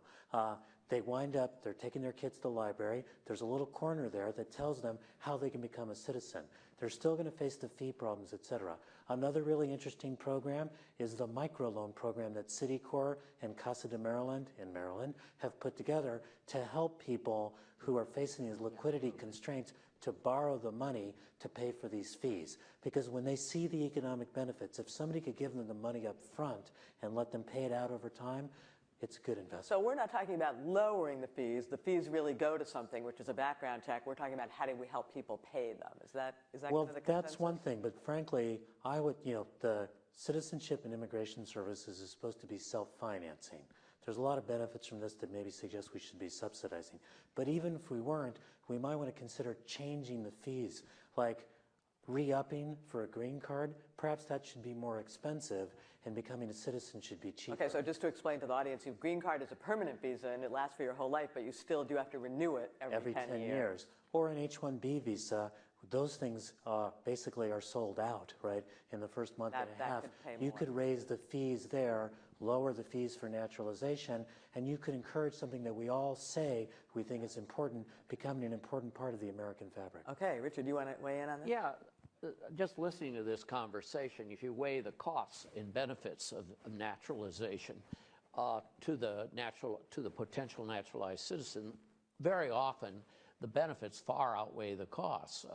They wind up, they're taking their kids to the library. There's a little corner there that tells them how they can become a citizen. They're still going to face the fee problems, et cetera. Another really interesting program is the microloan program that Citicorp and Casa de Maryland in Maryland have put together to help people who are facing these liquidity constraints to borrow the money to pay for these fees. Because when they see the economic benefits, if somebody could give them the money up front and let them pay it out over time, it's a good investment. So we're not talking about lowering the fees. The fees really go to something, which is a background check. We're talking about how do we help people pay them. Is that Well, kind of the consensus? that's one thing, but frankly, I would, the Citizenship and Immigration Services is supposed to be self-financing. There's a lot of benefits from this that maybe suggest we should be subsidizing. But even if we weren't, we might want to consider changing the fees, like re-upping for a green card. Perhaps that should be more expensive, and becoming a citizen should be cheaper. Okay, so just to explain to the audience, your green card is a permanent visa and it lasts for your whole life, but you still do have to renew it every 10 years. Or an H-1B visa, those things basically are sold out, right, in the first month and a half. You could raise the fees there, lower the fees for naturalization, and you could encourage something that we all say we think is important, becoming an important part of the American fabric. Okay, Richard, do you want to weigh in on this? Yeah, just listening to this conversation, if you weigh the costs and benefits of naturalization to the potential naturalized citizen, very often the benefits far outweigh the costs.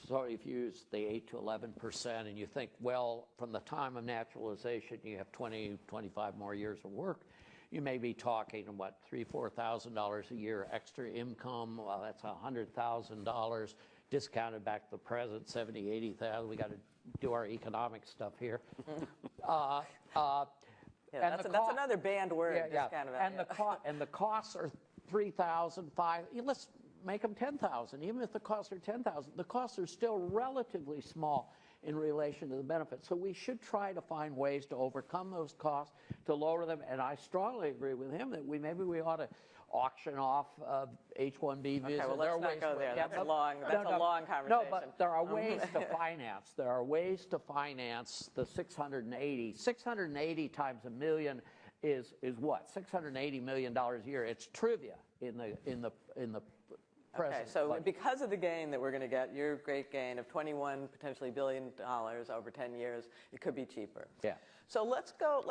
So if you use the 8 to 11% and you think, well, from the time of naturalization, you have 20, 25 more years of work, you may be talking, what, $3,000, $4,000 a year extra income. Well, that's $100,000 discounted back to the present, 70, 80,000. We got to do our economic stuff here. Yeah, that's another banned word, discounted value. And the costs are 3,000, 5,000. Let's make them 10,000. Even if the costs are 10,000, the costs are still relatively small in relation to the benefits. So we should try to find ways to overcome those costs, to lower them. And I strongly agree with him that maybe we ought to auction off H-1B visas. Okay, well, let's not go there. That's a long conversation. No, but there are ways to finance. There are ways to finance the 680. 680 times a million is what? $680 million a year. It's trivia in the present. Okay, so budget. because of the gain that we're going to get, your great gain of $21 potentially billion over 10 years, it could be cheaper. Yeah. So let's go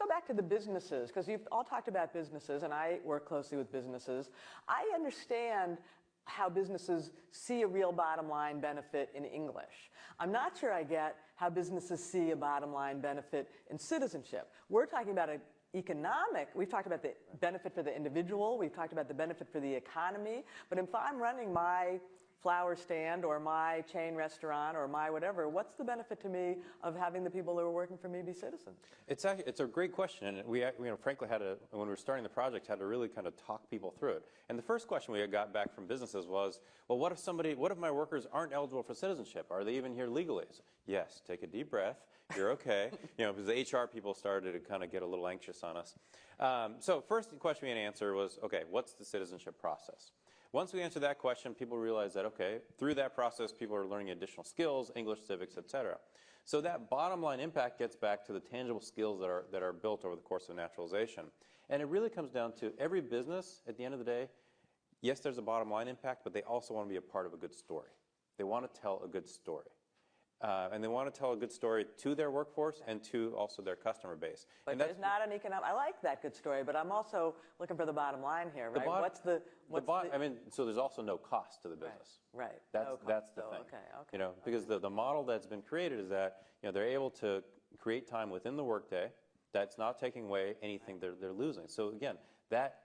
back to the businesses, because you've all talked about businesses, and I work closely with businesses. I understand how businesses see a real bottom line benefit in English. I'm not sure I get how businesses see a bottom line benefit in citizenship. We're talking about we've talked about the benefit for the individual, we've talked about the benefit for the economy, but if I'm running my flower stand or my chain restaurant or my whatever, what's the benefit to me of having the people who are working for me be citizens? It's a great question, and we frankly when we were starting the project, had to really kind of talk people through it. And the first question we got back from businesses was, well, what if my workers aren't eligible for citizenship? Are they even here legally? So, yes, take a deep breath. You're okay. Because the HR people started to kind of get a little anxious on us. So first question we had to answer was, okay, what's the citizenship process? Once we answered that question, people realized that, okay, through that process, people are learning additional skills, English, civics, et cetera. So that bottom line impact gets back to the tangible skills that are built over the course of naturalization. And it really comes down to every business, at the end of the day, yes, there's a bottom line impact, but they also want to be a part of a good story. They want to tell a good story. And they want to tell a good story to their workforce and to also their customer base. But there's not an economic. I like that good story, but I'm also looking for the bottom line here, right? So there's also no cost to the business. Right. That's the thing. Okay. Because the model that's been created is that they're able to create time within the workday that's not taking away anything they're losing. So again, that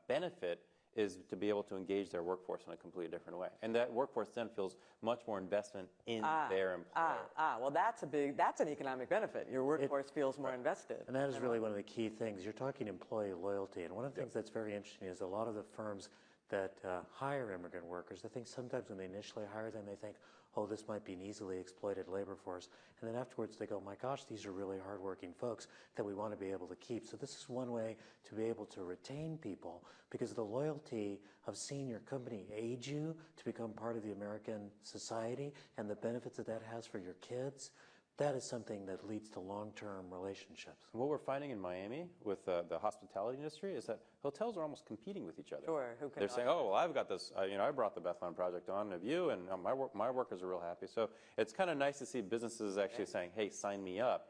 benefit is to be able to engage their workforce in a completely different way. And that workforce then feels much more investment in their employer. Well, that's an economic benefit. Your workforce feels more invested. And that is really one of the key things. You're talking employee loyalty. And one of the things that's very interesting is a lot of the firms that hire immigrant workers, I think sometimes when they initially hire them, they think, oh, this might be an easily exploited labor force. And then afterwards they go, my gosh, these are really hardworking folks that we want to be able to keep. So this is one way to be able to retain people, because the loyalty of seeing your company aid you to become part of the American society and the benefits that has for your kids, that is something that leads to long-term relationships. What we're finding in Miami with the hospitality industry is that hotels are almost competing with each other. Sure. They're saying, oh, well, I've got this, I brought the Bethlehem Project on, have you? And my workers are real happy. So it's kind of nice to see businesses actually saying, hey, sign me up,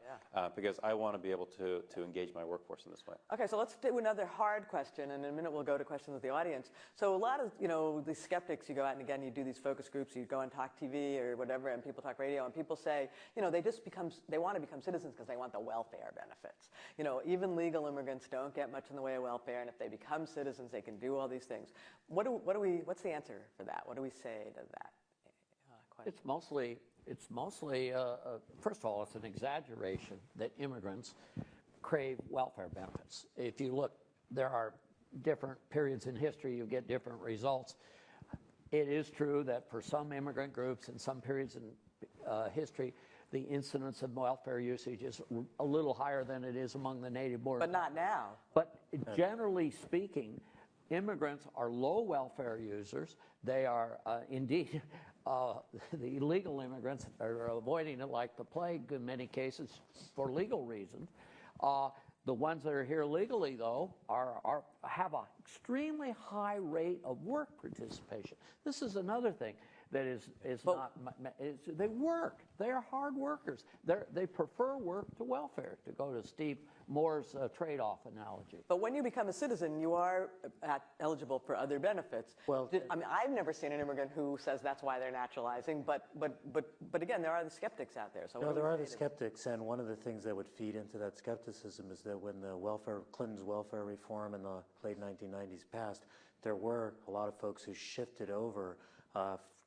because I want to be able to engage my workforce in this way. Okay, so let's do another hard question, and in a minute we'll go to questions of the audience. So a lot of, the skeptics, you go out and again, you do these focus groups, you go on Talk TV or whatever, and people talk radio, and people say, they just they want to become citizens because they want the welfare benefits. Even legal immigrants don't get much in the way of welfare, and if they become citizens, they can do all these things. What's the answer for that? What do we say to that question? It's mostly, first of all, it's an exaggeration that immigrants crave welfare benefits. If you look, there are different periods in history, you get different results. It is true that for some immigrant groups in some periods in history, the incidence of welfare usage is a little higher than it is among the native-born. But not now. But generally speaking, immigrants are low welfare users. They are indeed, the illegal immigrants are avoiding it like the plague in many cases for legal reasons. The ones that are here legally, though, have an extremely high rate of work participation. This is another thing that they work. They are hard workers. They prefer work to welfare, to go to Steve Moore's trade-off analogy. But when you become a citizen, you are eligible for other benefits. Well, I've never seen an immigrant who says that's why they're naturalizing, but again, there are the skeptics out there. So no, there are the skeptics, and one of the things that would feed into that skepticism is that when Clinton's welfare reform in the late 1990s passed, there were a lot of folks who shifted over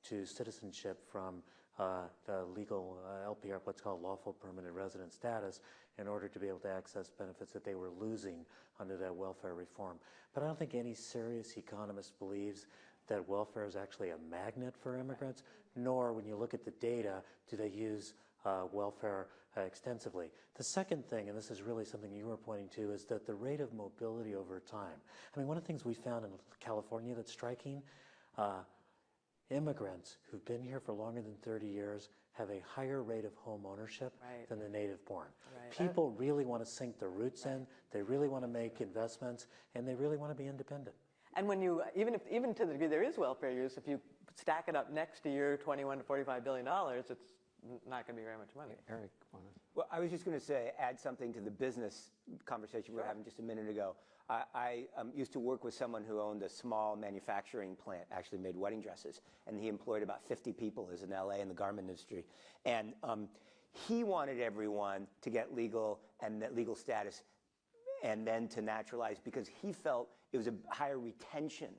to citizenship from the legal LPR, what's called lawful permanent resident status, in order to be able to access benefits that they were losing under that welfare reform. But I don't think any serious economist believes that welfare is actually a magnet for immigrants, nor when you look at the data, do they use welfare extensively. The second thing, and this is really something you were pointing to, is that the rate of mobility over time. I mean, one of the things we found in California that's striking, immigrants who've been here for longer than 30 years have a higher rate of home ownership than the native born. People really want to sink their roots in, they really want to make investments, and they really want to be independent. And when you, even to the degree there is welfare use, if you stack it up next to your $21 to $45 billion, it's not going to be very much money. Eric, well, I was just going to say, add something to the business conversation we were having just a minute ago. I used to work with someone who owned a small manufacturing plant, actually made wedding dresses, and he employed about 50 people in LA in the garment industry. And he wanted everyone to get legal status and then to naturalize because he felt it was a higher retention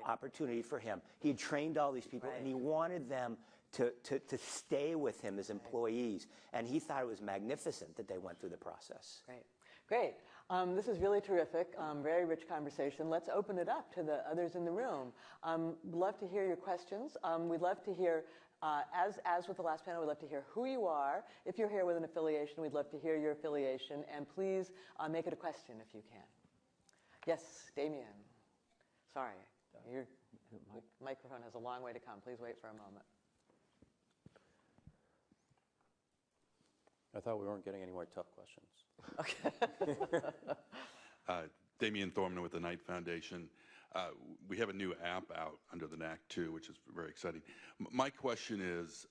opportunity for him. He had trained all these people and he wanted them to stay with him as employees. And he thought it was magnificent that they went through the process. Great. This is really terrific, very rich conversation. Let's open it up to the others in the room. We'd love to hear your questions. We'd love to hear, as with the last panel, we'd love to hear who you are. If you're here with an affiliation, we'd love to hear your affiliation. And please make it a question if you can. Yes, Damien. Sorry, your microphone has a long way to come. Please wait for a moment. I thought we weren't getting any more tough questions. Okay. Damien Thorman with the Knight Foundation. We have a new app out under the NAC too, which is very exciting. My question is,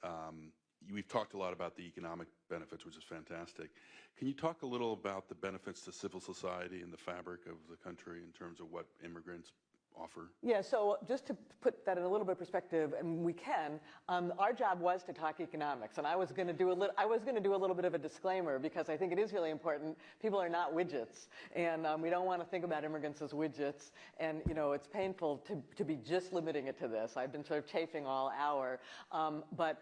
we've talked a lot about the economic benefits, which is fantastic. Can you talk a little about the benefits to civil society and the fabric of the country in terms of what immigrants offer? Yeah, so just to put that in a little bit of perspective, and we can, our job was to talk economics, and I was going to do a little bit of a disclaimer because I think it is really important. People are not widgets, and we don't want to think about immigrants as widgets, and it's painful to be just limiting it to this. I've been sort of chafing all hour, but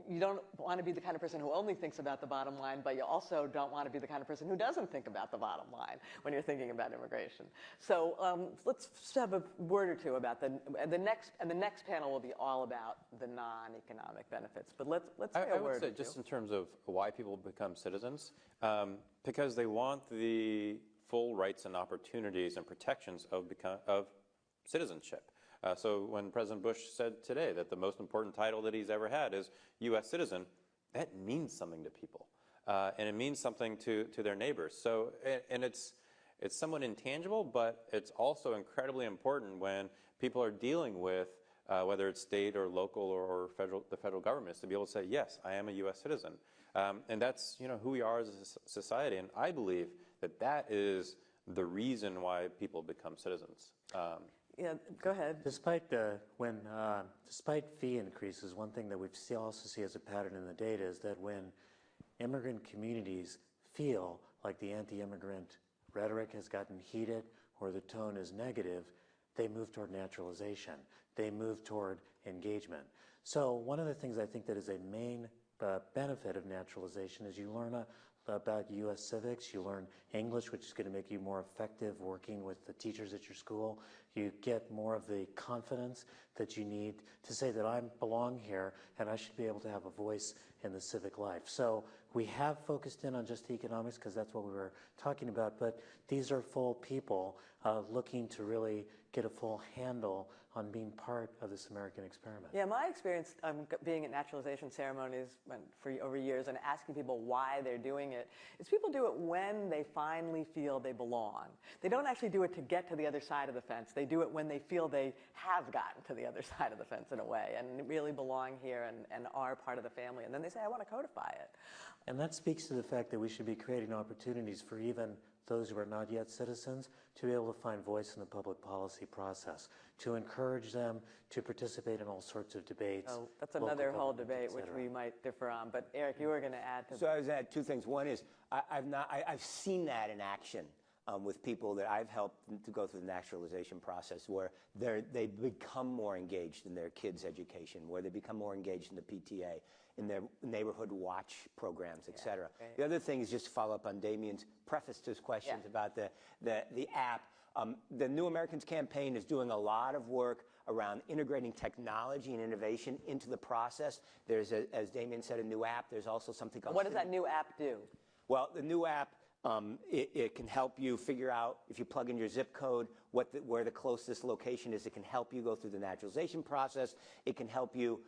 you don't want to be the kind of person who only thinks about the bottom line, but you also don't want to be the kind of person who doesn't think about the bottom line when you're thinking about immigration. So let's have a word or two about the next panel will be all about the non-economic benefits. But let's say a word. I would say or two. just in terms of why people become citizens, because they want the full rights and opportunities and protections of citizenship. So when President Bush said today that the most important title that he's ever had is U.S. citizen, that means something to people. And it means something to their neighbors. So, and it's somewhat intangible, but it's also incredibly important when people are dealing with, whether it's state or local or the federal governments, to be able to say, yes, I am a U.S. citizen. And that's who we are as a society. And I believe that is the reason why people become citizens. Yeah, go ahead. Despite fee increases, one thing that we also see as a pattern in the data is that when immigrant communities feel like the anti-immigrant rhetoric has gotten heated or the tone is negative, they move toward naturalization. They move toward engagement. So one of the things I think that is a main benefit of naturalization is you learn about U.S. civics, you learn English, which is going to make you more effective working with the teachers at your school. You get more of the confidence that you need to say that I belong here and I should be able to have a voice in the civic life. So we have focused in on just economics because that's what we were talking about, but these are full people looking to really get a full handle on being part of this American experiment. Yeah, my experience being at naturalization ceremonies for over years and asking people why they're doing it is people do it when they finally feel they belong. They don't actually do it to get to the other side of the fence. They do it when they feel they have gotten to the other side of the fence in a way and really belong here and are part of the family. And then they say, I want to codify it. And that speaks to the fact that we should be creating opportunities for even those who are not yet citizens to be able to find voice in the public policy process, to encourage them to participate in all sorts of debates. Oh, that's another whole debate which we might differ on. But Eric, you were going to add to So I was going to add two things. One is I've seen that in action with people that I've helped to go through the naturalization process, where they become more engaged in their kids' education, where they become more engaged in the PTA, in their neighborhood watch programs, et cetera. Right. The other thing is just to follow up on Damien's preface to his questions about the app. The New Americans Campaign is doing a lot of work around integrating technology and innovation into the process. There's, as Damien said, a new app. There's also something called... What does that new app do? Well, the new app, it can help you figure out, if you plug in your zip code, where the closest location is. It can help you go through the naturalization process. It can help you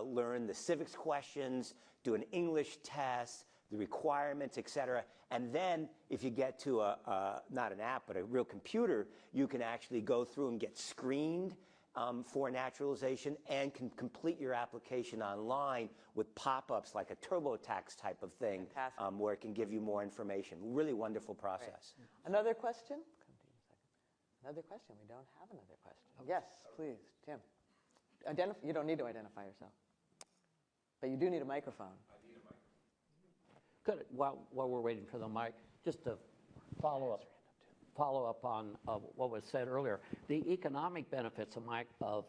learn the civics questions, do an English test, the requirements, et cetera. And then if you get to not an app, but a real computer, you can actually go through and get screened for naturalization and can complete your application online with pop-ups like a TurboTax type of thing, where it can give you more information. Really wonderful process. Right. Another question? Another question? We don't have another question. Yes, please, Tim. You don't need to identify yourself, but you do need a microphone. Good. While we're waiting for the mic, just to follow up on what was said earlier, the economic benefits of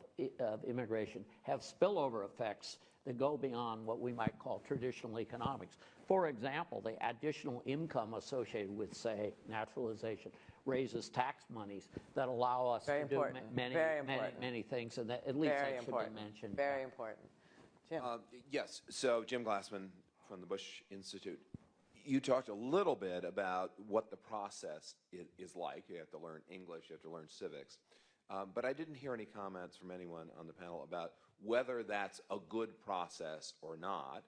immigration have spillover effects that go beyond what we might call traditional economics. For example, the additional income associated with, say, naturalization raises tax monies that allow us to do many things, and that at least that should be mentioned. Very important. Jim. Yes. So Jim Glassman from the Bush Institute. You talked a little bit about what the process is like. You have to learn English, you have to learn civics. But I didn't hear any comments from anyone on the panel about whether that's a good process or not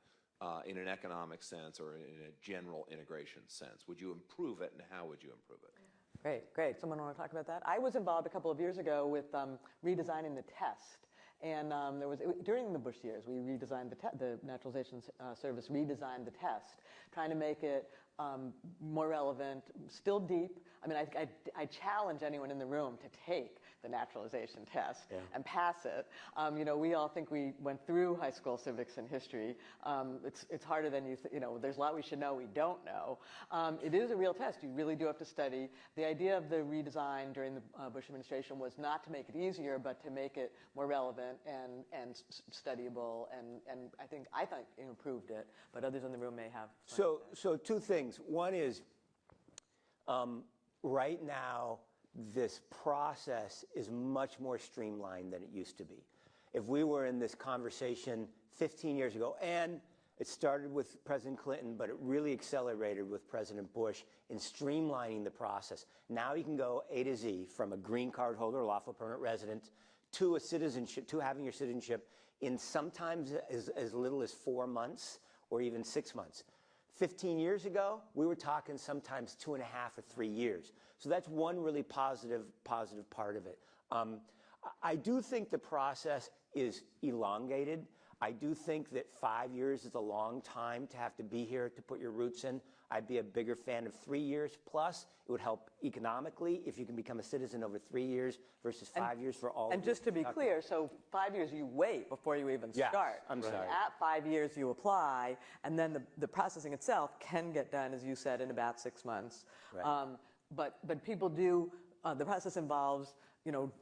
in an economic sense or in a general integration sense. Would you improve it, and how would you improve it? Great. Someone want to talk about that? I was involved a couple of years ago with redesigning the test. And during the Bush years, we redesigned the Naturalization Service redesigned the test, trying to make it more relevant, still deep. I mean, I challenge anyone in the room to take the naturalization test and pass it. We all think we went through high school civics and history. It's harder than there's a lot we should know we don't know. It is a real test. You really do have to study. The idea of the redesign during the Bush administration was not to make it easier, but to make it more relevant and studyable. And I think it improved it, but others in the room may have. So two things. One is, right now, this process is much more streamlined than it used to be. If we were in this conversation 15 years ago, and it started with President Clinton, but it really accelerated with President Bush in streamlining the process. Now you can go A to Z, from a green card holder, lawful permanent resident, to a citizenship, to having your citizenship in sometimes as little as 4 months or even 6 months. 15 years ago, we were talking sometimes 2.5 or 3 years. So that's one really positive part of it. I do think the process is elongated. I do think that 5 years is a long time to have to be here to put your roots in. I'd be a bigger fan of 3 years plus. It would help economically if you can become a citizen over 3 years versus 5 years for all. And just to be clear, so 5 years you wait before you even Yes, start. I'm sorry. At 5 years you apply, and then the processing itself can get done, as you said, in about 6 months. Right. But people do, the process involves,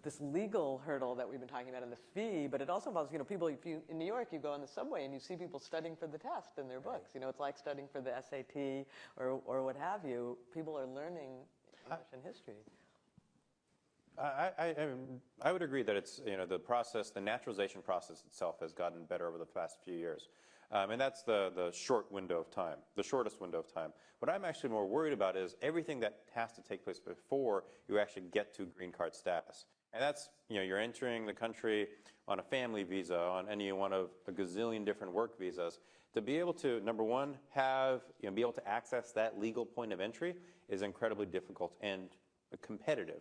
this legal hurdle that we've been talking about and the fee, but it also involves, people, if you, in New York, you go on the subway and you see people studying for the test in their books. It's like studying for the SAT or what have you. People are learning English and history. I would agree that it's, the process, the naturalization process itself has gotten better over the past few years. And that's the short window of time, the shortest window of time. What I'm actually more worried about is everything that has to take place before you actually get to green card status. And that's, you're entering the country on a family visa, on any one of a gazillion different work visas. To be able to, number one, be able to access that legal point of entry is incredibly difficult and competitive.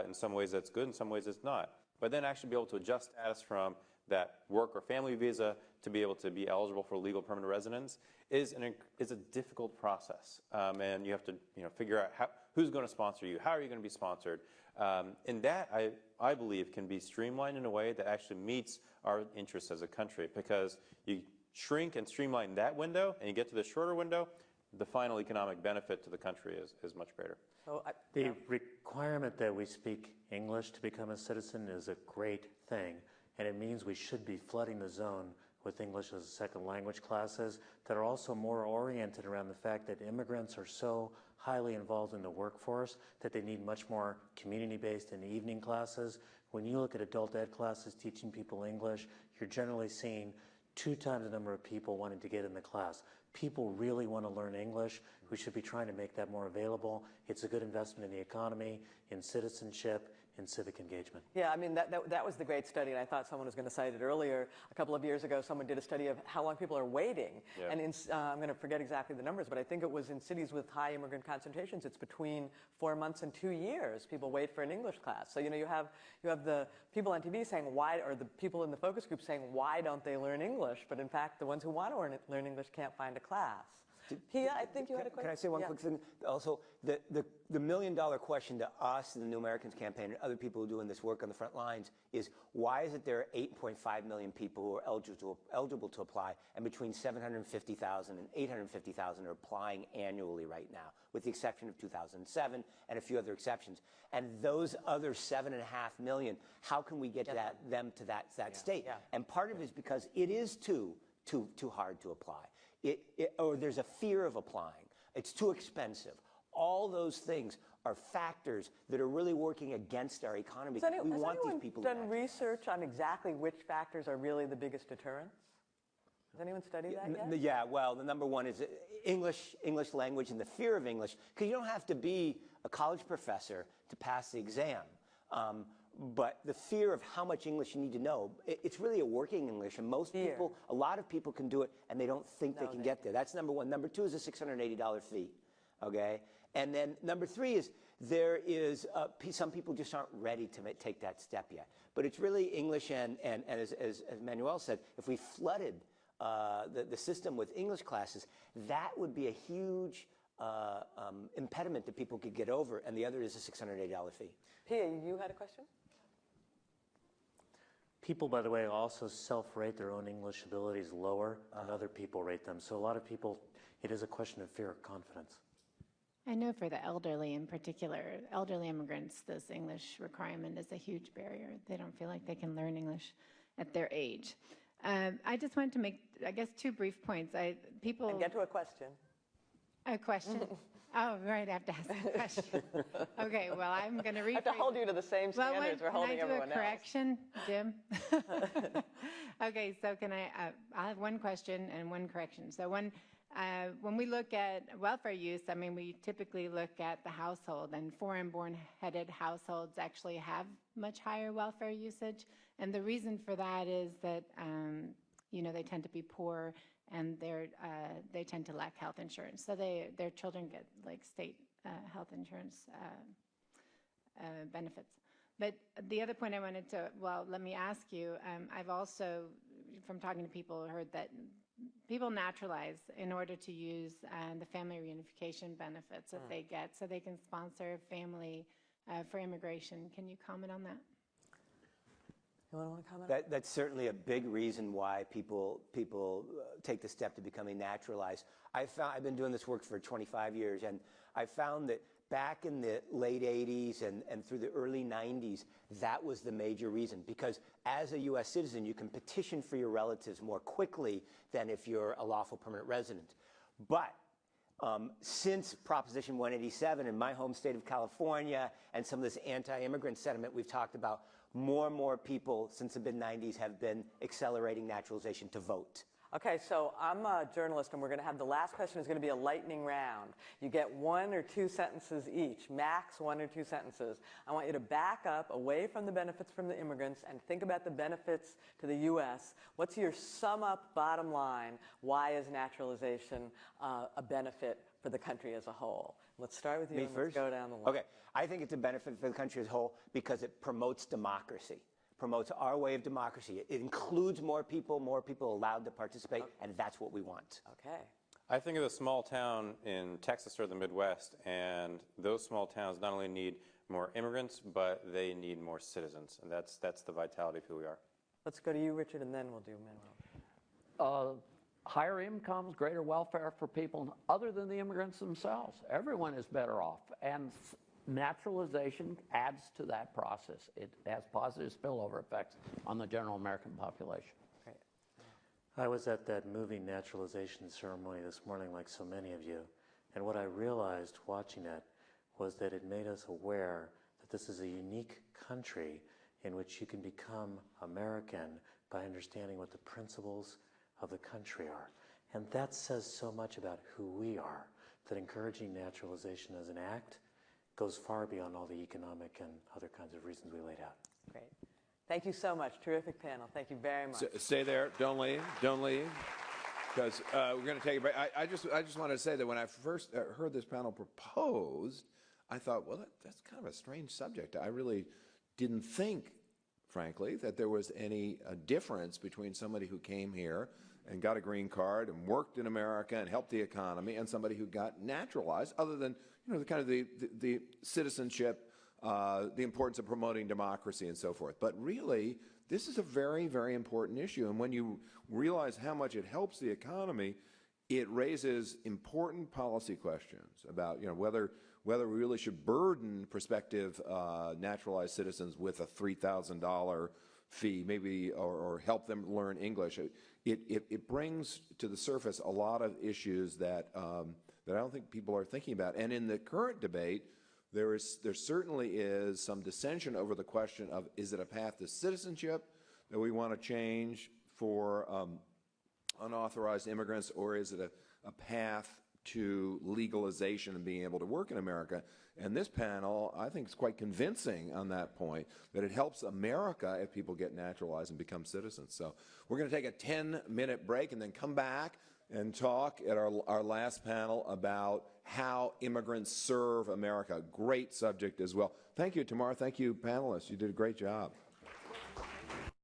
In some ways that's good, in some ways it's not. But then actually be able to adjust status from that work or family visa to be able to be eligible for legal permanent residence is a difficult process. And you have to figure out who's going to sponsor you, how are you going to be sponsored. And that, I believe, can be streamlined in a way that actually meets our interests as a country, because you shrink and streamline that window and you get to the shorter window, the final economic benefit to the country is much greater. So The requirement that we speak English to become a citizen is a great thing, and it means we should be flooding the zone with English as a second language classes that are also more oriented around the fact that immigrants are so highly involved in the workforce that they need much more community-based and evening classes. When you look at adult ed classes teaching people English, you're generally seeing 2 times the number of people wanting to get in the class. People really want to learn English. We should be trying to make that more available. It's a good investment in the economy, in citizenship, in civic engagement. Yeah, I mean, that was the great study, and I thought someone was going to cite it earlier. A couple of years ago, someone did a study of how long people are waiting. Yeah. And I'm going to forget exactly the numbers, but I think it was in cities with high immigrant concentrations, it's between 4 months and 2 years people wait for an English class. So, you have the people on TV saying why, or the people in the focus group saying why don't they learn English? But in fact, the ones who want to learn English can't find a class. Pia, I think you had a question. Can I say one quick thing? Also, the million-dollar question to us, the New Americans Campaign, and other people who are doing this work on the front lines is, why is it there are 8.5 million people who are eligible to apply, and between 750,000 and 850,000 are applying annually right now, with the exception of 2007 and a few other exceptions. And those other 7.5 million, how can we get them to that state? Yeah. And part of it is because it is too hard to apply. Or there's a fear of applying. It's too expensive. All those things are factors that are really working against our economy. Has We want these people to done research on exactly which factors are really the biggest deterrents? Has anyone studied that yet? Yeah, well, the number one is English language and the fear of English, because you don't have to be a college professor to pass the exam. But the fear of how much English you need to know, it's really a working English, and a lot of people can do it, and they don't think they can get there. That's number one. Number two is a $680 fee, okay? And then number three is some people just aren't ready to take that step yet. But it's really English, and as Manuel said, if we flooded the system with English classes, that would be a huge impediment that people could get over, and the other is a $680 fee. Pia, you had a question? People, by the way, also self-rate their own English abilities lower than other people rate them. So a lot of people, it is a question of fear of confidence. I know for the elderly in particular, elderly immigrants, this English requirement is a huge barrier. They don't feel like they can learn English at their age. I just wanted to make, I guess, 2 brief points. And get to a question. A question? Oh, right, I have to ask a question. Okay, well, I'm going to rephrase. I have to hold you to the same standards we're holding everyone else. Can I do a correction, Jim? Okay, so I'll have one question and one correction. So when we look at welfare use, I mean, we typically look at the household, and foreign-born headed households actually have much higher welfare usage. And the reason for that is that, they tend to be poor, and they tend to lack health insurance. So their children get like state health insurance benefits. But the other point I wanted to, let me ask you, I've also, from talking to people, heard that people naturalize in order to use the family reunification benefits that they get, so they can sponsor a family for immigration. Can you comment on that? You want to comment? That's certainly a big reason why people take the step to becoming naturalized. I've been doing this work for 25 years, and I found that back in the late 80s and through the early 90s, that was the major reason. Because as a U.S. citizen, you can petition for your relatives more quickly than if you're a lawful permanent resident. But since Proposition 187 in my home state of California and some of this anti-immigrant sentiment we've talked about, more and more people since the mid-90s have been accelerating naturalization to vote. Okay, so I'm a journalist, and we're going to have the last question is going to be a lightning round. You get 1 or 2 sentences each, max 1 or 2 sentences. I want you to back up away from the benefits from the immigrants and think about the benefits to the U.S. What's your sum up bottom line? Why is naturalization a benefit for the country as a whole? Let's start with you. Me and first? Let's go down the line. Okay, I think it's a benefit for the country as a whole because it promotes democracy. Promotes our way of democracy. It includes more people allowed to participate, and that's what we want. Okay. I think of a small town in Texas or the Midwest, and those small towns not only need more immigrants, but they need more citizens, and that's the vitality of who we are. Let's go to you, Richard, and then we'll do Manuel. Higher incomes, greater welfare for people other than the immigrants themselves. Everyone is better off. And naturalization adds to that process. It has positive spillover effects on the general American population. Great. I was at that moving naturalization ceremony this morning, like so many of you, and what I realized watching it was that it made us aware that this is a unique country in which you can become American by understanding what the principles of the country are. And that says so much about who we are, that encouraging naturalization as an act goes far beyond all the economic and other kinds of reasons we laid out. Great. Thank you so much. Terrific panel. Thank you very much. Stay there. Don't leave. Don't leave. Because we're going to take a break. I just wanted to say that when I first heard this panel proposed, I thought, well, that's kind of a strange subject. I really didn't think, frankly, that there was any difference between somebody who came here and got a green card and worked in America and helped the economy and somebody who got naturalized, other than the kind of the citizenship, the importance of promoting democracy and so forth. But really, this is a very, very important issue. And when you realize how much it helps the economy, it raises important policy questions about whether we really should burden prospective naturalized citizens with a $3,000 fee, maybe, or help them learn English. It brings to the surface a lot of issues that I don't think people are thinking about. And in the current debate, there certainly is some dissension over the question of, is it a path to citizenship that we want to change for unauthorized immigrants, or is it a path to legalization and being able to work in America? And this panel, I think, is quite convincing on that point, that it helps America if people get naturalized and become citizens. So we're going to take a 10-minute break and then come back and talk at our last panel about how immigrants serve America. Great subject as well. Thank you, Tamar. Thank you, panelists. You did a great job.